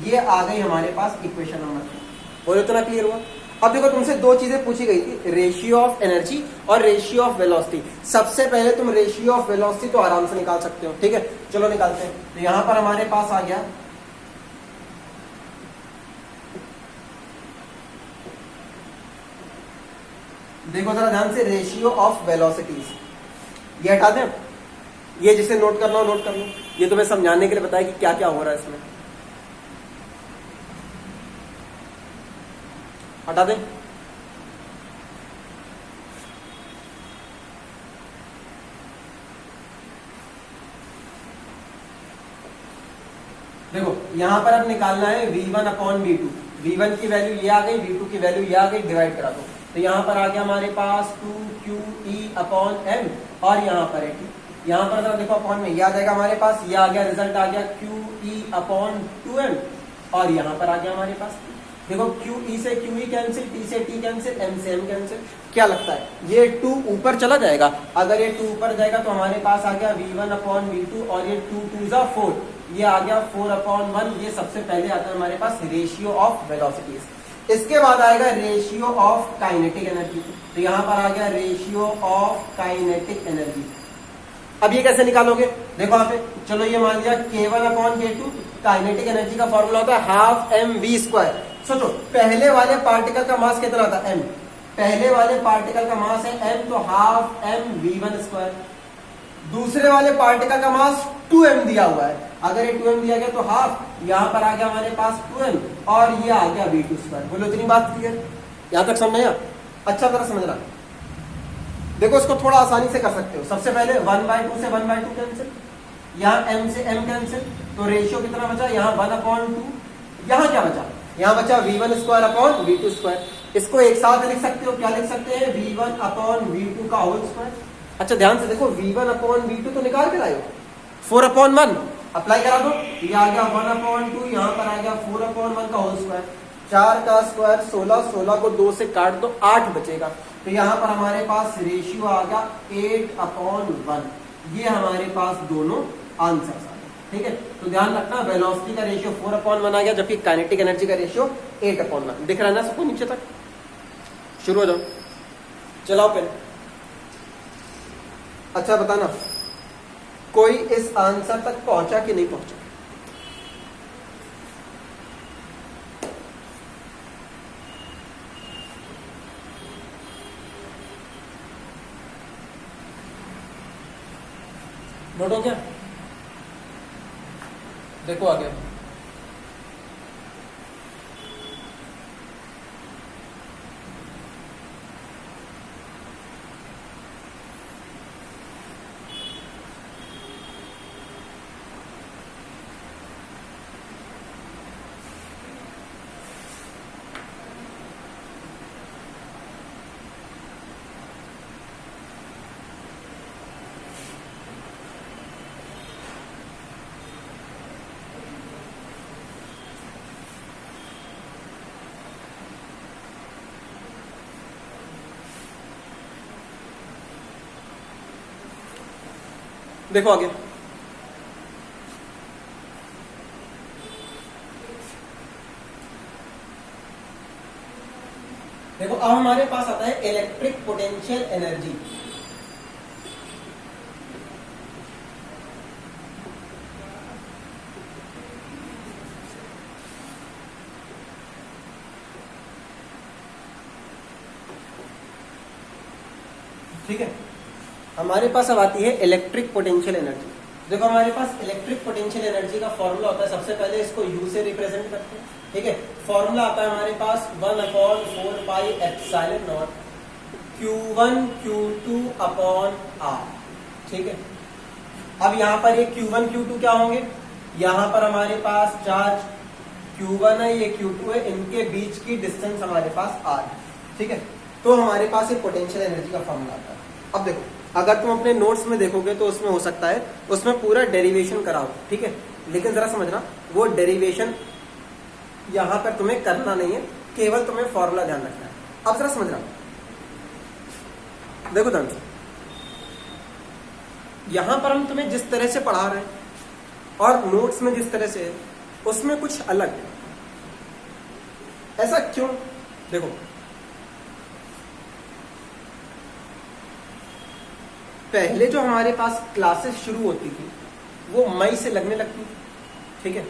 ये आ गई हमारे पास इक्वेशन नंबर 3। बोलो इतना क्लियर हुआ। अब देखो तुमसे दो चीजें पूछी गई थी, रेशियो ऑफ एनर्जी और रेशियो ऑफ वेलोसिटी। सबसे पहले तुम रेशियो ऑफ वेलोसिटी तो आराम से निकाल सकते हो। ठीक है, चलो निकालते हैं। तो यहां पर हमारे पास आ गया देखो जरा ध्यान से, रेशियो ऑफ वेलोसिटीज ये हटा दें, ये जिसे नोट करना हो नोट कर लो, ये तुम्हें समझाने के लिए बताया कि क्या क्या हो रहा है इसमें। हटा दें। देखो यहां पर अब निकालना है v1 अपॉन v2। v1 की वैल्यू ये आ गई, v2 की वैल्यू ये आ गई, डिवाइड करा दो। तो यहाँ पर आ गया हमारे पास 2qe अपॉन m और यहाँ पर है t। यहाँ पर जरा देखो अपॉन में ये आ जाएगा हमारे पास, ये आ गया, रिजल्ट आ गया qe अपॉन 2m और यहाँ पर आ गया हमारे पास t। देखो qe से qe कैंसिल, t से t कैंसिल, m से m कैंसिल। क्या लगता है ये 2 ऊपर चला जाएगा? अगर ये 2 ऊपर जाएगा तो हमारे पास आ गया v1 अपॉन v2 और ये 2 2 जा 4, ये आ गया 4 अपॉन 1। ये सबसे पहले आता है हमारे पास रेशियो ऑफ वेलोसिटीज। इसके बाद आएगा रेशियो ऑफ काइनेटिक एनर्जी। तो यहाँ पर आ गया रेशियो ऑफ काइनेटिक एनर्जी। अब ये कैसे निकालोगे? देखो यहाँ पे, चलो ये मान लिया k1 upon k2, kinetic energy का फॉर्मूला होता है हाफ mv स्क्वायर। सोचो पहले वाले पार्टिकल का मास कितना था? m। पहले वाले पार्टिकल का मास है m, तो हाफ mv1 स्क्वायर। दूसरे वाले पार्टिकल का मास 2m दिया हुआ है, अगर ये 2m दिया गया तो हाफ, यहाँ पर आ गया हमारे पास 2m और ये आ गया v2 स्क्वायर। बोलो इतनी बात क्लियर? यहां तक समझ आया? अच्छा तरह समझना। देखो इसको थोड़ा आसानी से कर सकते हो। सबसे पहले 1/2 से 1/2 कैंसिल, यहाँ m से m कैंसिल, तो रेशियो कितना बचा? यहाँ 1/2। यहाँ क्या बचा? यहाँ बचा v1 square upon v2 square. इसको एक साथ लिख सकते हो, क्या लिख सकते हैं? v1 अपॉन v2 का होल स्क्वायर। अच्छा ध्यान से देखो, v1 अपॉन v2 तो निकाल के लाए हो, 4 अपॉन 1 अप्लाई करा दो, ये आ गया 1 अपॉन 2, यहाँ पर आ गया 4 अपॉन 1 का होल स्क्वायर। 4 का स्क्वायर 16, 16 को 2 से काट दो, 8 बचेगा। तो यहाँ पर हमारे पास रेशियो आ गया 8 अपॉन 1। ये हमारे पास दोनों आंसर्स आ गए। ठीक है, तो ध्यान रखना वेलोसिटी का रेशियो 4 अपॉन 1 आ गया, जबकि काइनेटिक एनर्जी का रेशियो 8 अपॉन 1। दिख रहा है ना सबको नीचे तक? शुरू हो जाओ, चलाओ पेन। अच्छा बताना कोई इस आंसर तक पहुंचा कि नहीं पहुंचा? नोट हो क्या? देखो आ गया। देखो आगे, देखो अब हमारे पास आता है इलेक्ट्रिक पोटेंशियल एनर्जी। ठीक है, हमारे पास अब आती है इलेक्ट्रिक पोटेंशियल एनर्जी। देखो हमारे पास इलेक्ट्रिक पोटेंशियल एनर्जी का फॉर्मूला होता है, सबसे पहले इसको U से रिप्रेजेंट करते हैं। ठीक है, फॉर्मूला आता है हमारे पास 1/4 pi epsilon not Q1 Q2 upon R। ठीक है, अब यहाँ पर ये Q1 Q2 क्या होंगे? यहाँ पर हमारे पास चार्ज Q1 है, ये Q2 है, इनके बीच की डिस्टेंस हमारे पास R है। ठीक है, तो हमारे पास ये पोटेंशियल एनर्जी का फॉर्मूला आता है। अब देखो, अगर तुम अपने नोट्स में देखोगे तो उसमें हो सकता है उसमें पूरा डेरिवेशन कराओ। ठीक है, लेकिन जरा समझना वो डेरिवेशन यहां पर तुम्हें करना नहीं है, केवल तुम्हें फॉर्मूला ध्यान रखना है। अब जरा समझना, देखो ध्यान से, यहां पर हम तुम्हें जिस तरह से पढ़ा रहे हैं और नोट्स में जिस तरह से है उसमें कुछ अलग है। ऐसा क्यों? देखो पहले जो हमारे पास क्लासेस शुरू होती थी वो मई से लगने लगती थी। ठीक है,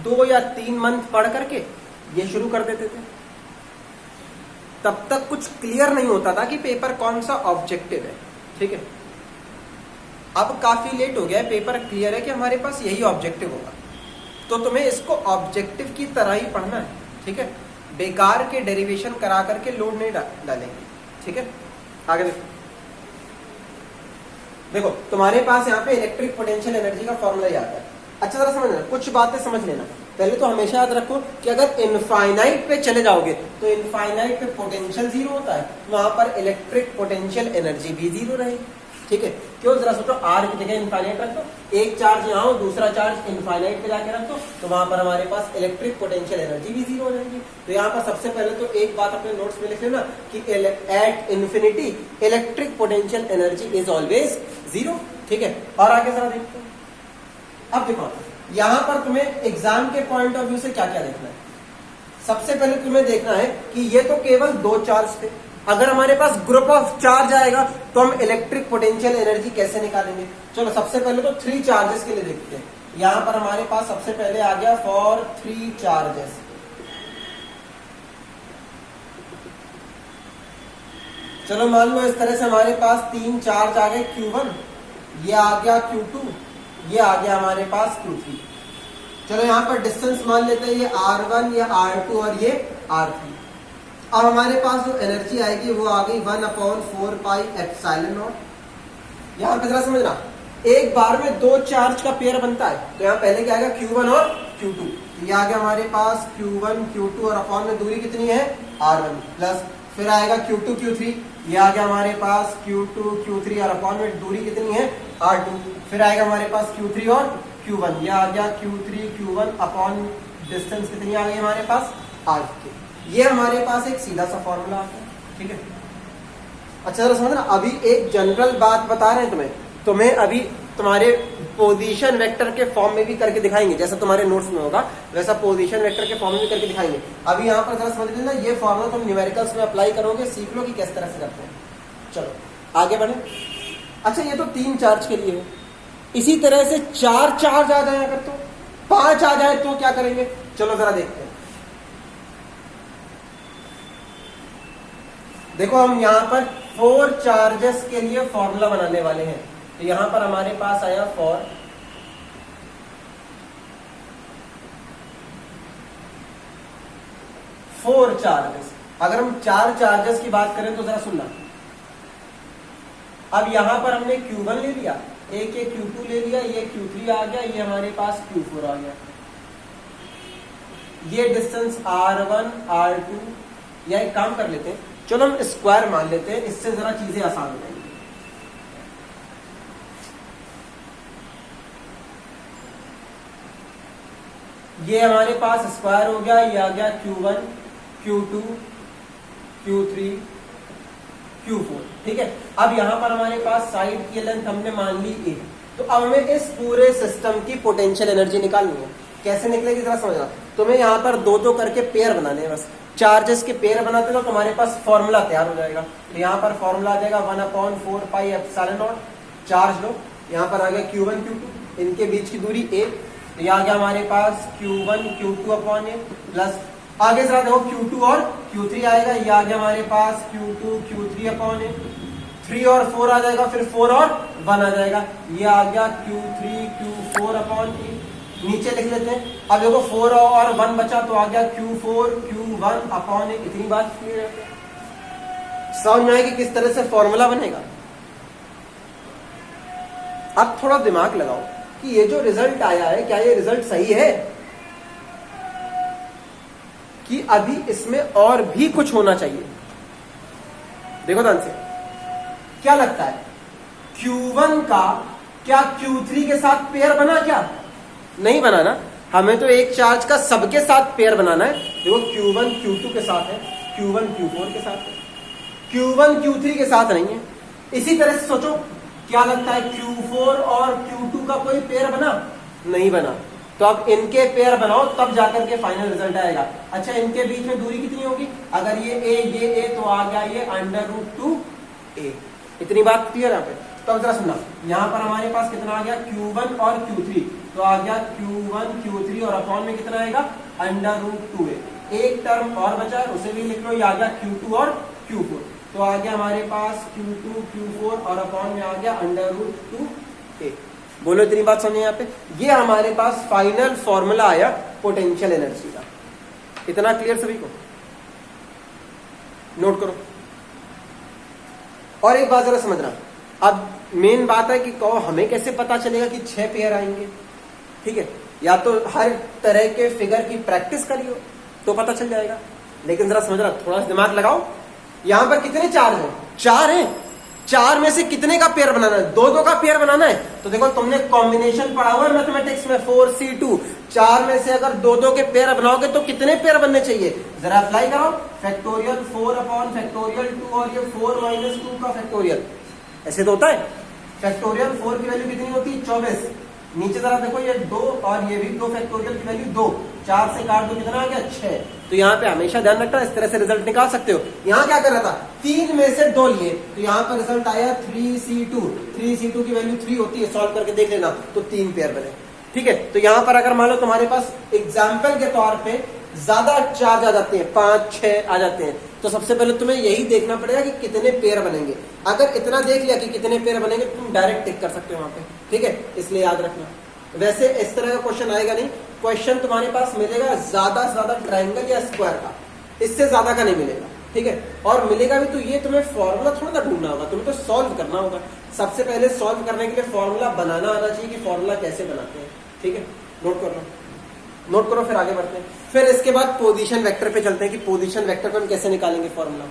2 या 3 मंथ पढ़ करके ये शुरू कर देते थे। तब तक कुछ क्लियर नहीं होता था कि पेपर कौन सा ऑब्जेक्टिव है। ठीक है, अब काफी लेट हो गया है, पेपर क्लियर है कि हमारे पास यही ऑब्जेक्टिव होगा, तो तुम्हें इसको ऑब्जेक्टिव की तरह ही पढ़ना है। ठीक है, बेकार के डेरिवेशन करा करके लोड नहीं डालेंगे, ठीक है। आगे देखो तुम्हारे पास यहाँ पे इलेक्ट्रिक पोटेंशियल एनर्जी का फॉर्मूला ही आता है। अच्छा तरह समझना, कुछ बातें समझ लेना। पहले तो हमेशा याद रखो कि अगर इनफाइनाइट पे चले जाओगे तो इनफाइनाइट पे पोटेंशियल जीरो होता है, वहां पर इलेक्ट्रिक पोटेंशियल एनर्जी भी जीरो रहेगी, ठीक है। क्यों, जरा सोचो, आर की जगह इनफाइनाइट रख दो, एक चार्ज यहाँ हो दूसरा चार्ज इनफाइनाइट पे जाके रख दो, तो वहां पर हमारे पास इलेक्ट्रिक पोटेंशियल एनर्जी भी जीरो हो जाएगी। तो यहाँ पर सबसे पहले तो एक बात अपने नोट्स में लिख लेना कि at infinity electric potential energy is always zero, ठीक है। और आगे जरा देखते हैं। अब देखो यहां पर तुम्हें एग्जाम के पॉइंट ऑफ व्यू से क्या क्या देखना है। सबसे पहले तुम्हें देखना है कि ये तो केवल दो चार्ज थे, अगर हमारे पास ग्रुप ऑफ चार्ज आएगा तो हम इलेक्ट्रिक पोटेंशियल एनर्जी कैसे निकालेंगे। चलो सबसे पहले तो 3 चार्जेस के लिए देखते हैं। यहां पर हमारे पास सबसे पहले आ गया फॉर 3 चार्जेस। चलो मान लो इस तरह से हमारे पास 3 चार्ज आ गए, Q1, ये आ गया Q2, ये आ गया हमारे पास Q3। चलो यहाँ पर डिस्टेंस मान लेते हैं, ये R1, ये R2 और ये R3। अब हमारे पास जो एनर्जी आएगी वो आ गई 1/4 पाई एप्सिलॉन नॉट। यहाँ पे जरा समझना, एक बार में 2 चार्ज का पेयर बनता है, तो यहाँ पहले क्या आएगा Q1 और Q2। ये आ गया हमारे पास Q1 Q2 और अपॉन में दूरी कितनी है R1 प्लस, फिर आएगा Q2 Q3, ये आ गया हमारे पास Q2 Q3 और अपॉन में दूरी कितनी है R2, फिर आएगा हमारे पास Q3 और Q1, ये आ गया Q3 Q1 अपॉन डिस्टेंस कितनी आ गई हमारे पास R के। ये हमारे पास एक सीधा सा फॉर्मूला आता है, ठीक है। अच्छा जरा समझना, अभी एक जनरल बात बता रहे हैं तुम्हें अभी तुम्हारे पोजीशन वेक्टर के फॉर्म में भी करके दिखाएंगे, जैसा तुम्हारे नोट्स में होगा वैसा पोजीशन वेक्टर के फॉर्म में भी करके दिखाएंगे। अभी यहाँ पर जरा समझ लेना, ये फॉर्मूला तुम न्यूमेरिकल्स में अप्लाई करोगे, सीख लो कि किस तरह से करते हैं। चलो आगे बढ़े। अच्छा ये तो 3 चार्ज के लिए है, इसी तरह से 4 चार्ज आ जाए, अगर तो 5 आ जाए तो क्या करेंगे, चलो जरा देखते हैं। देखो हम यहाँ पर 4 चार्जेस के लिए फॉर्मूला बनाने वाले हैं, तो यहां पर हमारे पास आया फॉर 4 चार्जेस। अगर हम 4 चार्जेस की बात करें तो जरा सुनना, अब यहां पर हमने Q1 ले लिया, एक ये Q2 ले लिया, ये Q3 आ गया, ये हमारे पास Q4 आ गया, ये डिस्टेंस R1 R2, या एक काम कर लेते हैं, चलो हम स्क्वायर मान लेते हैं, इससे जरा चीजें आसान हो जाएंगी। ये हमारे पास स्क्वायर हो गया, ये आ गया Q1 Q2 Q3 Q4, ठीक है। अब यहां पर हमारे पास साइड की लेंथ हमने मान ली A, तो अब हमें इस पूरे सिस्टम की पोटेंशियल एनर्जी निकालनी है। कैसे निकलेगी जरा समझना, तुम्हें यहाँ पर 2-2 करके पेयर बनाने हैं, बस चार्जेस के पेयर बनाते हो तो तुम्हारे पास फॉर्मूला तैयार हो जाएगा। तो यहाँ पर फॉर्मूला आ जाएगा 1/4 पाई एप्सिलॉन नॉट, चार्ज लो, यहाँ पर आ गया Q1 Q2, इनके बीच की दूरी A, तो ये आ गया हमारे पास Q1 Q2 upon A plus, आगे जरा देखो Q2 और Q3 आएगा, ये आ गया हमारे पास Q2 Q3 अपॉन A, 3 और 4 आ जाएगा, फिर 4 और 1 आ जाएगा, ये आ गया Q3 Q4 अपॉन A। नीचे लिख लेते हैं, अब देखो 4 और 1 बचा, तो आ गया Q4 Q1 अपॉन A। इतनी बात क्लियर है, समझ में आएगी किस तरह से फॉर्मूला बनेगा। अब थोड़ा दिमाग लगाओ कि ये जो रिजल्ट आया है, क्या ये रिजल्ट सही है कि अभी इसमें और भी कुछ होना चाहिए। देखो ध्यान से, क्या लगता है Q1 का क्या Q3 के साथ पेयर बना, क्या नहीं बना ना, हमें तो एक चार्ज का सबके साथ पेयर बनाना है। देखो Q1 Q2 के साथ है, Q1 Q4 के साथ है, Q1 Q3 के साथ नहीं है। इसी तरह से सोचो, क्या लगता है Q4 और Q2 का कोई पेयर बना, नहीं बना, तो अब इनके पेयर बनाओ तब जाकर के फाइनल रिजल्ट आएगा। अच्छा इनके बीच में दूरी कितनी होगी, अगर ये A तो आ गया ये √2A। इतनी बात क्लियर है यहाँ पे। तो अब जरा सुनना, यहाँ पर हमारे पास कितना आ गया Q1 और Q3, तो आ गया Q1 Q3 और अपॉन में कितना आएगा √2A। एक टर्म और बचा है, उसे भी लिख लो, ये आ गया Q2 और Q4, तो आ गया हमारे पास Q2 Q4 और अपॉन में आ गया √2A। बोलो इतनी बात समझे यहाँ पे, ये हमारे पास फाइनल फॉर्मूला आया पोटेंशियल एनर्जी का। इतना क्लियर सभी को। नोट करो। और एक बात जरा समझना, अब मेन बात है कि कहो हमें कैसे पता चलेगा कि 6 पेयर आएंगे। ठीक है, या तो हर तरह के फिगर की प्रैक्टिस करियो तो पता चल जाएगा। लेकिन जरा समझना, थोड़ा सा दिमाग लगाओ, यहां पर कितने चार्ज हैं? 4 हैं। 4 में से कितने का पेयर बनाना है? 2-2 का पेयर बनाना है। तो देखो तुमने कॉम्बिनेशन पढ़ा हुआ है मैथमेटिक्स में 4C2। 4 में से अगर 2-2 के पेयर बनाओगे तो कितने पेयर बनने चाहिए? जरा अप्लाई करो। फैक्टोरियल 4/2 और ये 4 - 2 का फैक्टोरियल, ऐसे तो होता है। फैक्टोरियल 4 की वैल्यू कितनी होती है? 24। नीचे जरा देखो, ये 2 और ये भी 2 फैक्टोरियल की वैल्यू 2। 4 से काट दो, कितना आ गया? 6। तो यहाँ पे हमेशा ध्यान रखना, इस तरह से रिजल्ट निकाल सकते हो। यहाँ क्या कर रहा था? 3 में से 2 लिए, तो यहाँ पर रिजल्ट आया 3C2। 3C2 की वैल्यू 3 होती है, सॉल्व करके देख लेना, तो 3 पेयर बने। ठीक है, तो यहाँ पर अगर मान लो तुम्हारे पास एग्जाम्पल के तौर पे ज्यादा चार्ज आ जाते हैं, 5-6 आ जाते हैं, तो सबसे पहले तुम्हें यही देखना पड़ेगा कि कितने पेयर बनेंगे। अगर इतना देख लिया कि कितने पेयर बनेंगे, तुम डायरेक्ट टिक कर सकते हो वहां पे। ठीक है, इसलिए याद रखना। वैसे इस तरह का क्वेश्चन आएगा नहीं, क्वेश्चन तुम्हारे पास मिलेगा ज्यादा से ज्यादा ट्राइंगल या स्क्वायर का, इससे ज्यादा का नहीं मिलेगा। ठीक है, और मिलेगा भी तो ये तुम्हें फॉर्मूला थोड़ा ना ढूंढना होगा, तुम्हें तो सॉल्व करना होगा। सबसे पहले सॉल्व करने के लिए फॉर्मूला बनाना आना चाहिए कि फॉर्मूला कैसे बनाते हैं। ठीक है, नोट कर लो, नोट करो, फिर आगे बढ़ते हैं। फिर इसके बाद पोजीशन वेक्टर पे चलते हैं कि पोजीशन वेक्टर को हम कैसे निकालेंगे फॉर्मूला।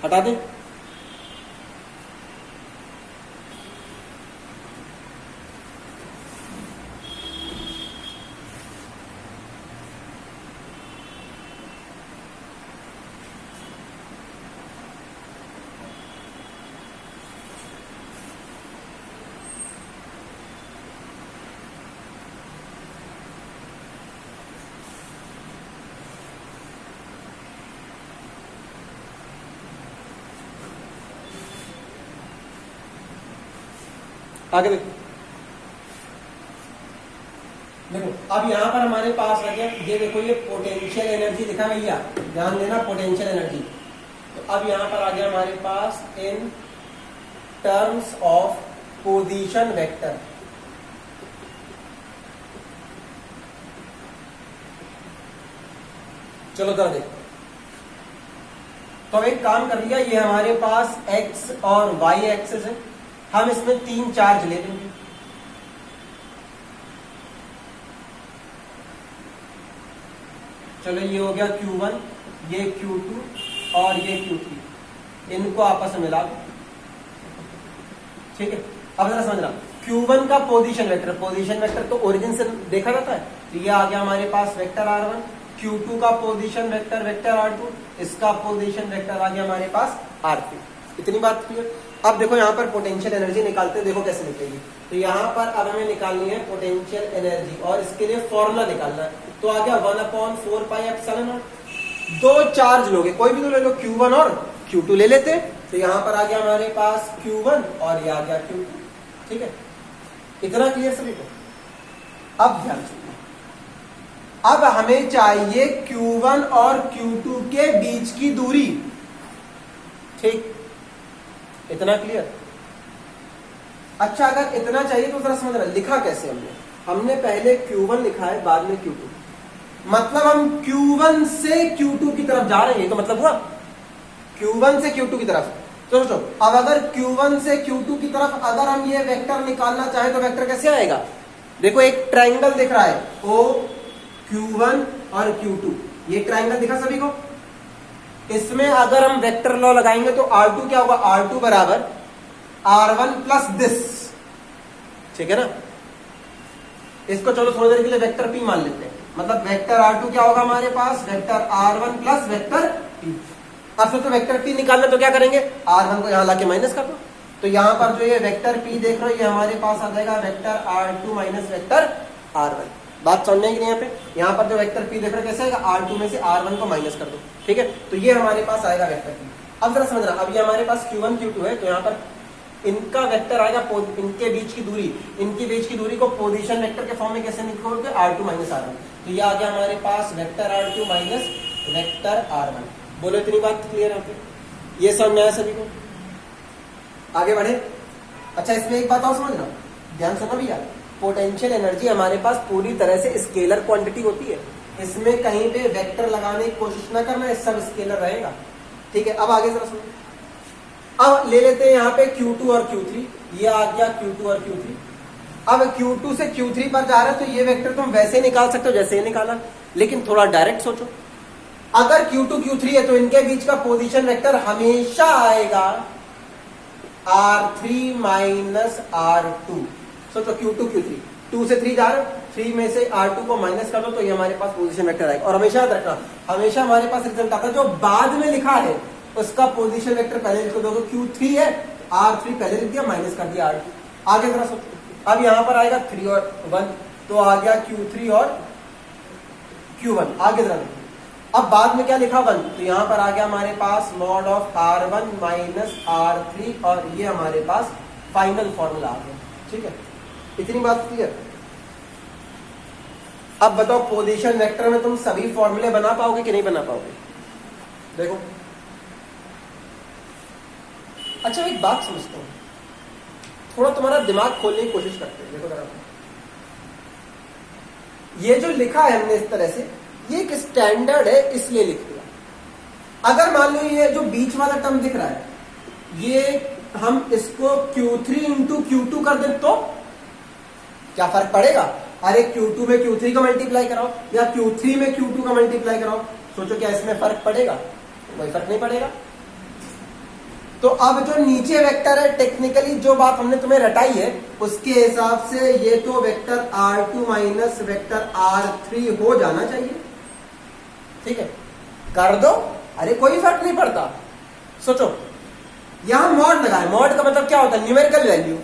हटा दें। आगे देखो, देखो अब यहां पर हमारे पास आ गया, ये देखो ये पोटेंशियल एनर्जी लिखा भैया, ध्यान देना, पोटेंशियल एनर्जी। तो अब यहां पर आ गया हमारे पास in terms of position vector. चलो जरा देखो, तो एक काम कर लिया, ये हमारे पास एक्स और वाई एक्सिस है, हम इसमें 3 चार्ज ले लेंगे। चलो ये हो गया Q1, ये Q2 और ये Q3, इनको आपस में मिला दो। ठीक है, अब जरा समझना, Q1 का पोजीशन वेक्टर तो ओरिजिन से देखा जाता है, तो ये आ गया हमारे पास वेक्टर R1। Q2 का पोजीशन वेक्टर R2, इसका पोजीशन वेक्टर आ गया हमारे पास R3। इतनी बात क्लियर। अब देखो यहाँ पर पोटेंशियल एनर्जी निकालते हैं, देखो कैसे निकलेगी। तो यहाँ पर अब हमें निकालनी है पोटेंशियल एनर्जी, और इसके लिए फॉर्मूला निकालना है। तो आ गया 1/4πε0। 2 चार्ज लोगे, कोई भी तो ले लो, Q1 और Q2 ले लेते। तो यहाँ पर आ गया हमारे पास Q1 और ये आ गया Q2। ठीक है, इतना क्लियर सभी को। अब ध्यान सुनिए, अब हमें चाहिए Q1 और Q2 के बीच की दूरी। ठीक, इतना क्लियर। अच्छा, अगर इतना चाहिए तो जरा समझना, लिखा कैसे हमने पहले Q1 लिखा है, बाद में Q2, मतलब हम Q1 से Q2 की तरफ जा रहे हैं, तो मतलब हुआ Q1 से Q2 की तरफ। तो सोचो, अब अगर Q1 से Q2 की तरफ अगर हम ये वेक्टर निकालना चाहें तो वेक्टर कैसे आएगा? देखो एक ट्राइंगल दिख रहा है, O Q1 और Q2, ये ट्राइंगल दिखा सभी को। इसमें अगर हम वेक्टर लॉ लगाएंगे तो R2 क्या होगा? R2 बराबर R1 प्लस दिस। ठीक है ना, इसको चलो थोड़ी देर के लिए वेक्टर P मान लेते हैं। मतलब वेक्टर R2 क्या होगा हमारे पास? Vector R1 plus vector P। अब फिर तो वेक्टर P निकालना, तो क्या करेंगे? R1 को यहां लाके माइनस कर दो। तो यहां पर जो ये वेक्टर P देख रहे हो, ये हमारे पास आ जाएगा vector R2 minus vector R1। बात समझ आएगी यहाँ पे? यहाँ पर जो वेक्टर P देख रहे हो कैसे आएगा? R2 में से R1 को माइनस कर दो। ठीक है, तो ये हमारे पास आएगा वेक्टर P। अब जरा समझना, अब ये हमारे पास Q1 Q2 है, तो यहाँ पर इनका वेक्टर आएगा, इनके बीच की दूरी, इनकी बीच की दूरी को पोजीशन वेक्टर के फॉर्म में कैसे लिखोगे? R2 minus R1। तो ये आ गया हमारे पास vector R2 minus vector R1। बोलो, इतनी बात क्लियर है? ये समझ में आया सभी को? आगे बढ़े। अच्छा, इसमें एक बात और समझना, ध्यान सुनो भैया, पोटेंशियल एनर्जी हमारे पास पूरी तरह से स्केलर क्वांटिटी होती है, इसमें कहीं पे वेक्टर लगाने की कोशिश ना करना, ये सब स्केलर रहेगा। ठीक है, अब आगे जरा सुनो, अब ले लेते हैं यहाँ पे Q2 और Q3, ये आ गया Q2 और Q3। अब Q2 से Q3 पर जा रहा है तो ये वेक्टर तुम वैसे निकाल सकते हो जैसे ये निकाला, लेकिन थोड़ा डायरेक्ट सोचो। अगर Q2 Q3 है तो इनके बीच का पोजीशन वेक्टर हमेशा आएगा R3 माइनस R2। सोचो Q2 Q3, 2 से 3 जा रहे हो, 3 में से R2 को माइनस कर दो तो ये हमारे पास पोजीशन वेक्टर आएगा। और हमेशा याद रखना, हमेशा हमारे पास रिजल्ट आता है जो बाद में लिखा है उसका पोजीशन वेक्टर पहले लिख दो। Q3 है, R3 पहले लिख दिया, माइनस कर दिया R2। आगे जरा सोचो, अब यहां पर आएगा 3 और 1, तो आ गया Q3 और Q1। आगे जरा देखो, अब बाद में क्या लिखा 1, तो यहां पर आ गया हमारे पास mod of R1 minus R3 और ये हमारे पास फाइनल फॉर्मूला आ गया। ठीक है, इतनी बात क्लियर। अब बताओ पोजीशन वेक्टर में तुम सभी फॉर्मूले बना पाओगे कि नहीं बना पाओगे? देखो, अच्छा एक बात समझता हूं, थोड़ा तुम्हारा दिमाग खोलने की कोशिश करते हैं। देखो जरा, ये जो लिखा है हमने इस तरह से, ये एक स्टैंडर्ड है इसलिए लिख दिया। अगर मान लो ये जो बीच वाला टर्म दिख रहा है, ये हम इसको Q3 इंटू Q2 कर दें तो क्या फर्क पड़ेगा? अरे Q2 में Q3 का मल्टीप्लाई कराओ या Q3 में Q2 का मल्टीप्लाई कराओ, सोचो क्या इसमें फर्क पड़ेगा? कोई फर्क नहीं पड़ेगा। तो अब जो नीचे वेक्टर है, टेक्निकली जो बात हमने तुम्हें रटाई है उसके हिसाब से ये तो vector R2 minus vector R3 हो जाना चाहिए। ठीक है, कर दो, अरे कोई फर्क नहीं पड़ता। सोचो, यहां मॉड लगाए, मॉड का मतलब क्या होता है? Numerical value.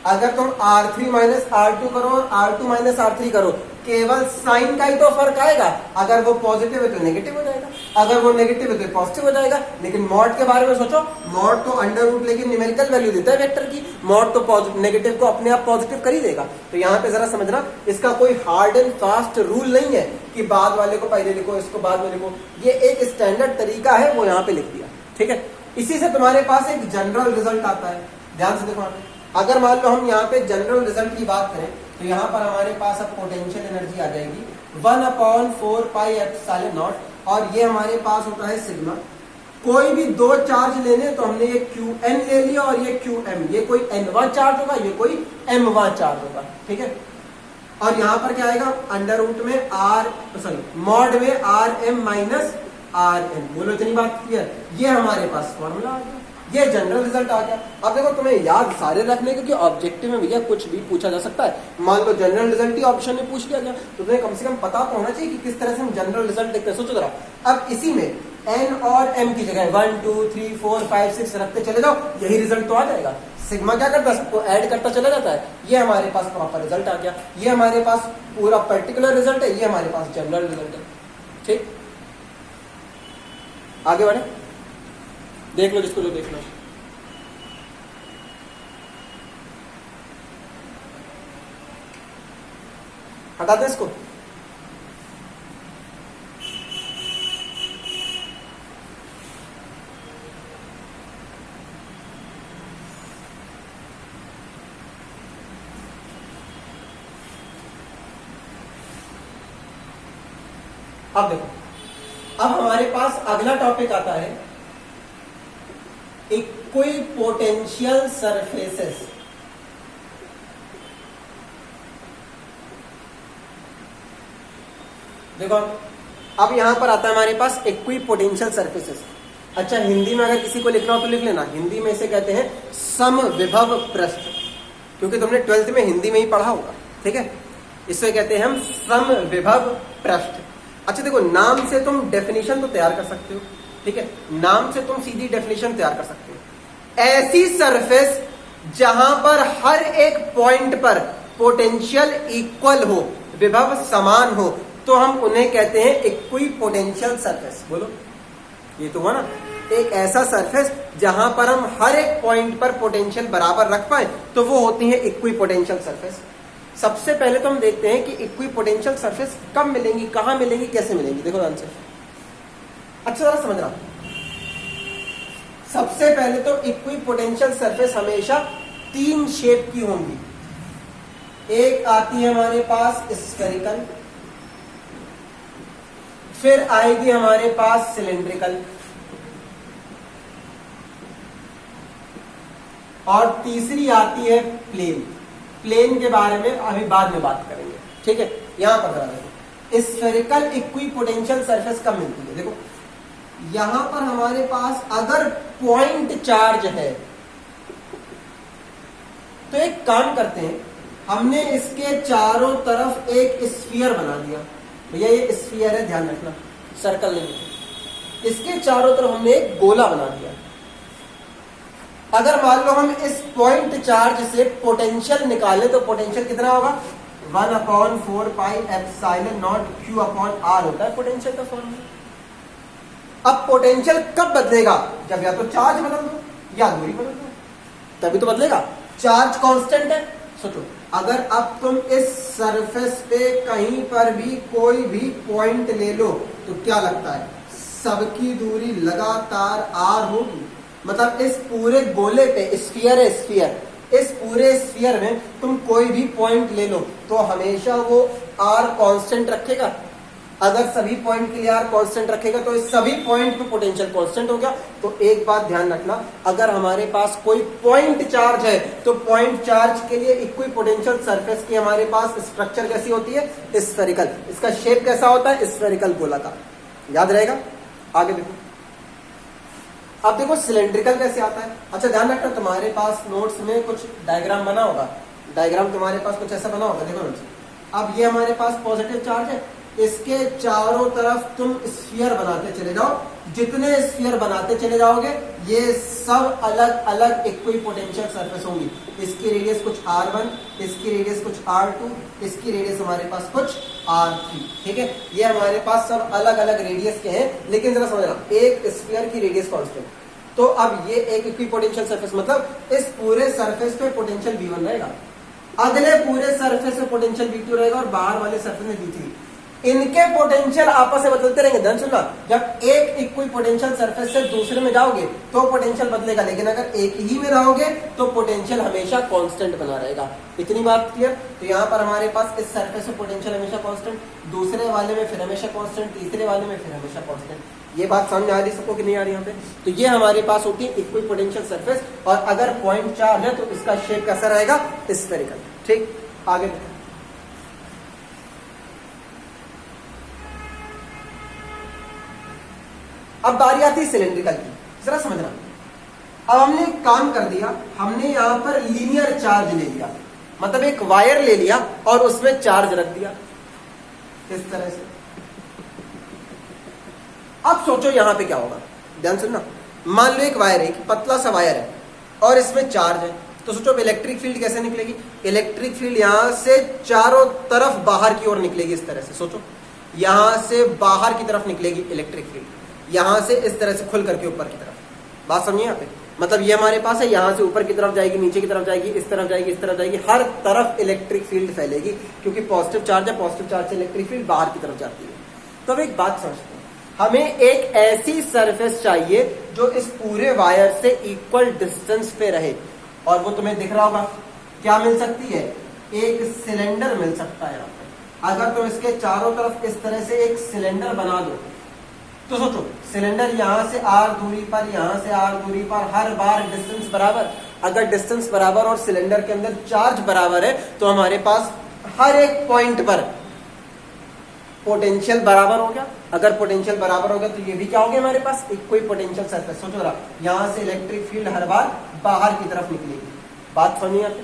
अगर तुम R3 माइनस R2 करो और R2 माइनस R3 करो, केवल साइन का ही तो फर्क आएगा। अगर वो पॉजिटिव है तो नेगेटिव हो जाएगा, अगर वो नेगेटिव है तो पॉजिटिव हो जाएगा। लेकिन मॉड के बारे में सोचो, मॉड तो अंडर रूट लेकिन न्यूमेरिकल वैल्यू देता है वेक्टर की, मॉड तो नेगेटिव को अपने आप पॉजिटिव कर ही देगा। तो यहाँ पे जरा समझना, इसका कोई हार्ड एंड फास्ट रूल नहीं है कि बाद वाले को पहले लिखो, इसको बाद में लिखो। ये एक स्टैंडर्ड तरीका है, वो यहाँ पे लिख दिया। ठीक है, इसी से तुम्हारे पास एक जनरल रिजल्ट आता है। ध्यान से देखो, अगर मान लो हम यहाँ पे जनरल रिजल्ट की बात करें तो यहाँ पर हमारे पास अब पोटेंशियल एनर्जी आ जाएगी 1/4 पाई एप्सिलॉन नॉट, और ये हमारे पास होता है सिग्मा। कोई भी दो चार्ज लेने तो हमने ये Qn ले लिया और ये Qm, ये कोई n वां चार्ज होगा, ये कोई m वां चार्ज होगा। ठीक है, और यहाँ पर क्या आएगा? अंडर रूट में मॉड में Rm माइनस Rn। बोलो इतनी बात क्लियर? ये हमारे पास फॉर्मूला आ गया, ये जनरल रिजल्ट आ गया। अब देखो, तुम्हें याद सारे रखने, क्योंकि ऑब्जेक्टिव में भैया कुछ भी पूछा जा सकता है। मान लो जनरल रिजल्ट ही ऑप्शन में पूछ लिया गया तो तुम्हें कम से कम पता तो होना चाहिए कि किस तरह से हम जनरल रिजल्ट देखते हैं। सोचो जरा, अब इसी में n और m की जगह 1 2 3 4 5 6 रखते चले जाओ, यही रिजल्ट तो आ जाएगा। सिग्मा क्या करता है? सबको ऐड करता चला जाता है। ये हमारे पास प्रॉपर रिजल्ट आ गया, ये हमारे पास पूरा पर्टिकुलर रिजल्ट है, ये हमारे पास जनरल रिजल्ट है। ठीक, आगे बढ़े, देख लो जिसको जो देखना है। हटा दे इसको। अब देखो, अब हमारे पास अगला टॉपिक आता है इक्विपोटेंशियल सरफेसेस। देखो, अब यहां पर आता है हमारे पास इक्विपोटेंशियल सरफेसेस। अच्छा, हिंदी में अगर किसी को लिखना हो तो लिख लेना, हिंदी में इसे कहते हैं समविभव पृष्ठ, क्योंकि तुमने 12th में हिंदी में ही पढ़ा होगा। ठीक है, इसे कहते हैं हम समविभव पृष्ठ। अच्छा देखो, नाम से तुम डेफिनेशन तो तैयार कर सकते हो। ठीक है, नाम से तुम सीधी डेफिनेशन तैयार कर सकते हो। ऐसी सरफेस जहां पर हर एक पॉइंट पर पोटेंशियल इक्वल हो, विभव समान हो, तो हम उन्हें कहते हैं इक्विपोटेंशियल सरफेस। बोलो, ये तो हुआ ना, एक ऐसा सरफेस जहां पर हम हर एक पॉइंट पर पोटेंशियल बराबर रख पाए, तो वो होती है इक्विपोटेंशियल सरफेस। सबसे पहले तो हम देखते हैं कि इक्विपोटेंशियल सरफेस कब मिलेंगी, कहां मिलेंगी, कैसे मिलेंगी। देखो ध्यान से, अच्छा जरा समझ रहा। सबसे पहले तो इक्विपोटेंशियल सरफेस हमेशा 3 शेप की होंगी। एक आती है हमारे पास स्फेरिकल, फिर आएगी हमारे पास सिलेंड्रिकल, और तीसरी आती है प्लेन। प्लेन के बारे में अभी बाद में बात करेंगे, ठीक है। यहां पर ध्यान रखें, स्फेरिकल इक्विपोटेंशियल सरफेस कब मिलती है? देखो यहां पर हमारे पास अगर पॉइंट चार्ज है तो एक काम करते हैं, हमने इसके चारों तरफ एक स्फीयर बना दिया। भैया ये स्फीयर है, ध्यान रखना, सर्कल नहीं। इसके चारों तरफ हमने एक गोला बना दिया। अगर मान लो हम इस पॉइंट चार्ज से पोटेंशियल निकाले तो पोटेंशियल कितना होगा? 1/4πε0 Q/r होता है पोटेंशियल का फॉर्मूला। अब पोटेंशियल कब बदलेगा? जब या तो चार्ज बदल दो या दूरी बदल दो, तभी तो बदलेगा। चार्ज कांस्टेंट है। सोचो अगर अब तुम इस सरफेस पे कहीं पर भी कोई भी पॉइंट ले लो तो क्या लगता है? सबकी दूरी लगातार r होगी। मतलब इस पूरे गोले पे, स्फीयर है स्फीयर, इस पूरे स्फीयर में तुम कोई भी पॉइंट ले लो तो हमेशा वो r कांस्टेंट रखेगा। अगर सभी पॉइंट के लिए r कांस्टेंट रखेगा तो इस सभी पॉइंट पे पोटेंशियल कांस्टेंट हो गया। तो एक बात ध्यान रखना, अगर हमारे पास कोई पॉइंट चार्ज है तो पॉइंट चार्ज के लिए इक्विपोटेंशियल सरफेस की हमारे पास स्ट्रक्चर कैसी होती है? स्फेरिकल। इसका शेप कैसा होता है? स्फेरिकल गोलाकार। याद रहेगा। आगे देखो, अब देखो सिलेंड्रिकल कैसे आता है। अच्छा ध्यान रखना, तुम्हारे पास नोट्स में कुछ डायग्राम बना होगा, डायग्राम तुम्हारे पास कुछ ऐसा बना होगा। देखो नोट्स, अब ये हमारे पास पॉजिटिव चार्ज है, इसके चारों तरफ तुम स्फीयर बनाते चले जाओ। जितने स्फीयर बनाते चले जाओगे ये सब अलग अलग इक्विपोटेंशियल सरफेस होंगी। इसकी रेडियस कुछ r1, इसकी रेडियस कुछ r2, इसकी रेडियस हमारे पास कुछ r3, ठीक है। ये हमारे पास सब अलग अलग रेडियस के हैं, लेकिन जरा समझना, एक स्फीयर की रेडियस कांस्टेंट। तो अब ये एक इक्विपोटेंशियल सरफेस, मतलब इस पूरे सरफेस पे पोटेंशियल v1 रहेगा, अगले पूरे सरफेस में पोटेंशियल v2 रहेगा और बाहर वाले सरफेस में v3। इनके पोटेंशियल आपस में बदलते रहेंगे। ध्यान सुनना, जब एक इक्विपोटेंशियल सरफेस से दूसरे में जाओगे तो पोटेंशियल बदलेगा, लेकिन अगर एक ही में रहोगे तो पोटेंशियल हमेशा कांस्टेंट बना रहेगा। इतनी बात क्लियर। तो यहाँ पर हमारे पास इस सरफेस में पोटेंशियल हमेशा कांस्टेंट, दूसरे वाले में फिर हमेशा कांस्टेंट, तीसरे वाले में फिर हमेशा कांस्टेंट। ये बात समझ आ रही सबको कि नहीं आ रही यहाँ पे? तो ये हमारे पास होती है इक्विपोटेंशियल सरफेस, और अगर पॉइंट चार्ज है तो इसका शेप कैसा रहेगा? स्फेरिकल। ठीक, आगे अब बारी आती है सिलेंड्रिकल की। जरा समझना, अब हमने एक काम कर दिया, हमने यहां पर लीनियर चार्ज ले लिया, मतलब एक वायर ले लिया और उसमें चार्ज रख दिया इस तरह से। अब सोचो यहां पे क्या होगा, ध्यान सुनना। मान लो एक वायर है, एक पतला सा वायर है और इसमें चार्ज है, तो सोचो इलेक्ट्रिक फील्ड कैसे निकलेगी? इलेक्ट्रिक फील्ड यहां से चारों तरफ बाहर की ओर निकलेगी इस तरह से। सोचो यहां से बाहर की तरफ निकलेगी इलेक्ट्रिक फील्ड, यहां से इस तरह से खुल करके ऊपर की तरफ। बात समझिए यहाँ पे? मतलब ये हमारे पास है, यहां से ऊपर की तरफ जाएगी, नीचे की तरफ जाएगी, इस तरफ जाएगी, इस तरफ जाएगी, हर तरफ इलेक्ट्रिक फील्ड फैलेगी, क्योंकि पॉजिटिव चार्ज है, पॉजिटिव चार्ज से इलेक्ट्रिक फील्ड बाहर की तरफ जाती है। तो अब एक बात समझते हैं, हमें एक ऐसी सरफेस चाहिए जो इस पूरे वायर से इक्वल डिस्टेंस पे रहे, और वो तुम्हें दिख रहा होगा। क्या मिल सकती है? एक सिलेंडर मिल सकता है यहाँ पे। अगर तुम इसके चारों तरफ इस तरह से एक सिलेंडर बना दो तो सोचो सिलेंडर यहां से r दूरी पर, यहां से r दूरी पर, हर बार डिस्टेंस बराबर। अगर डिस्टेंस बराबर और सिलेंडर के अंदर चार्ज बराबर है तो हमारे पास हर एक पॉइंट पर पोटेंशियल बराबर हो गया। अगर पोटेंशियल बराबर हो गया तो ये भी क्या हो गया हमारे पास? Equipotential surface. सोचो रहा, यहां से इलेक्ट्रिक फील्ड हर बार बाहर की तरफ निकलेगी। बात समझिए यहाँ पे?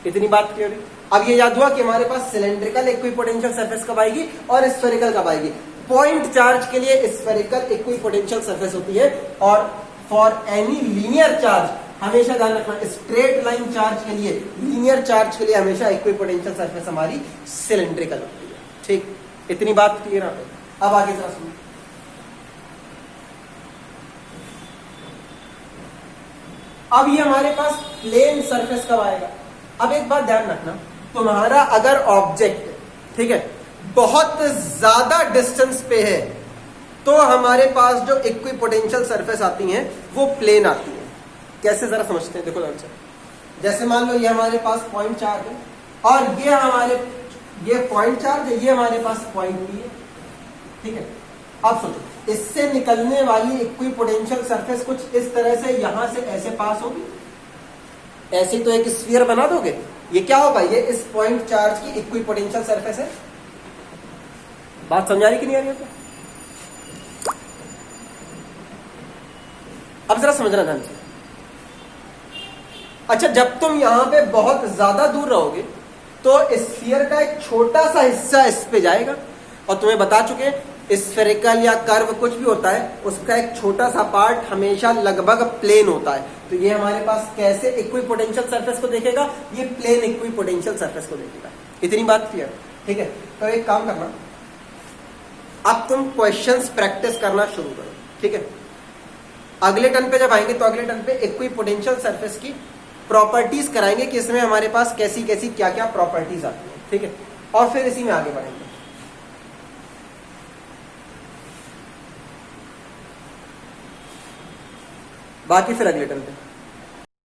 इतनी बात क्लियर है? अब ये याद हुआ कि हमारे पास सिलेंड्रिकल इक्विपोटेंशियल सरफेस कब आएगी और स्फेरिकल कब आएगी। पॉइंट चार्ज के लिए स्फेरिकल इक्विपोटेंशियल सरफेस होती है, और फॉर एनी लीनियर चार्ज हमेशा ध्यान रखना, स्ट्रेट लाइन चार्ज के लिए, लीनियर चार्ज के लिए हमेशा इक्विपोटेंशियल सरफेस हमारी सिलेंड्रिकल होती है। ठीक, इतनी बात क्लियर है? अब आगे जरा सुनो, अब ये हमारे पास प्लेन सरफेस कब आएगा? अब एक बात ध्यान रखना, तुम्हारा अगर ऑब्जेक्ट, ठीक है, बहुत ज्यादा डिस्टेंस पे है तो हमारे पास जो इक्विपोटेंशियल सरफेस आती हैं वो प्लेन आती है। कैसे जरा समझते हैं? देखो ध्यान से, जैसे मान लो ये हमारे पास पॉइंट चार्ज है, और ये हमारे ये पॉइंट चार्ज है, ये हमारे पास पॉइंट पी है, ठीक है। अब सोचो इससे निकलने वाली इक्विपोटेंशियल सरफेस कुछ इस तरह से यहां से ऐसे पास होगी, ऐसी तो एक स्फीयर बना दोगे, ये क्या होगा, ये इस पॉइंट चार्ज की इक्विपोटेंशियल सरफेस है। बात समझा रही कि नहीं आ रही है? अब जरा समझना ध्यान से। अच्छा, जब तुम यहां पे बहुत ज्यादा दूर रहोगे तो स्फीयर का एक छोटा सा हिस्सा इस पे जाएगा, और तुम्हें बता चुके स्फेरिकल या कर्व कुछ भी होता है उसका एक छोटा सा पार्ट हमेशा लगभग प्लेन होता है। तो ये हमारे पास कैसे इक्विपोटेंशियल सरफेस को देखेगा, ये प्लेन इक्विपोटेंशियल सरफेस को देखेगा। इतनी बात क्लियर, ठीक है। तो एक काम करना, अब तुम क्वेश्चंस प्रैक्टिस करना शुरू करो, ठीक है। अगले टर्न पे जब आएंगे तो अगले टर्न पे इक्विपोटेंशियल सरफेस की प्रॉपर्टीज कराएंगे कि इसमें हमारे पास कैसी कैसी क्या क्या प्रॉपर्टीज आती है, ठीक है। और फिर इसी में आगे बढ़ेंगे। बाकी फिर अगले टर्न पे।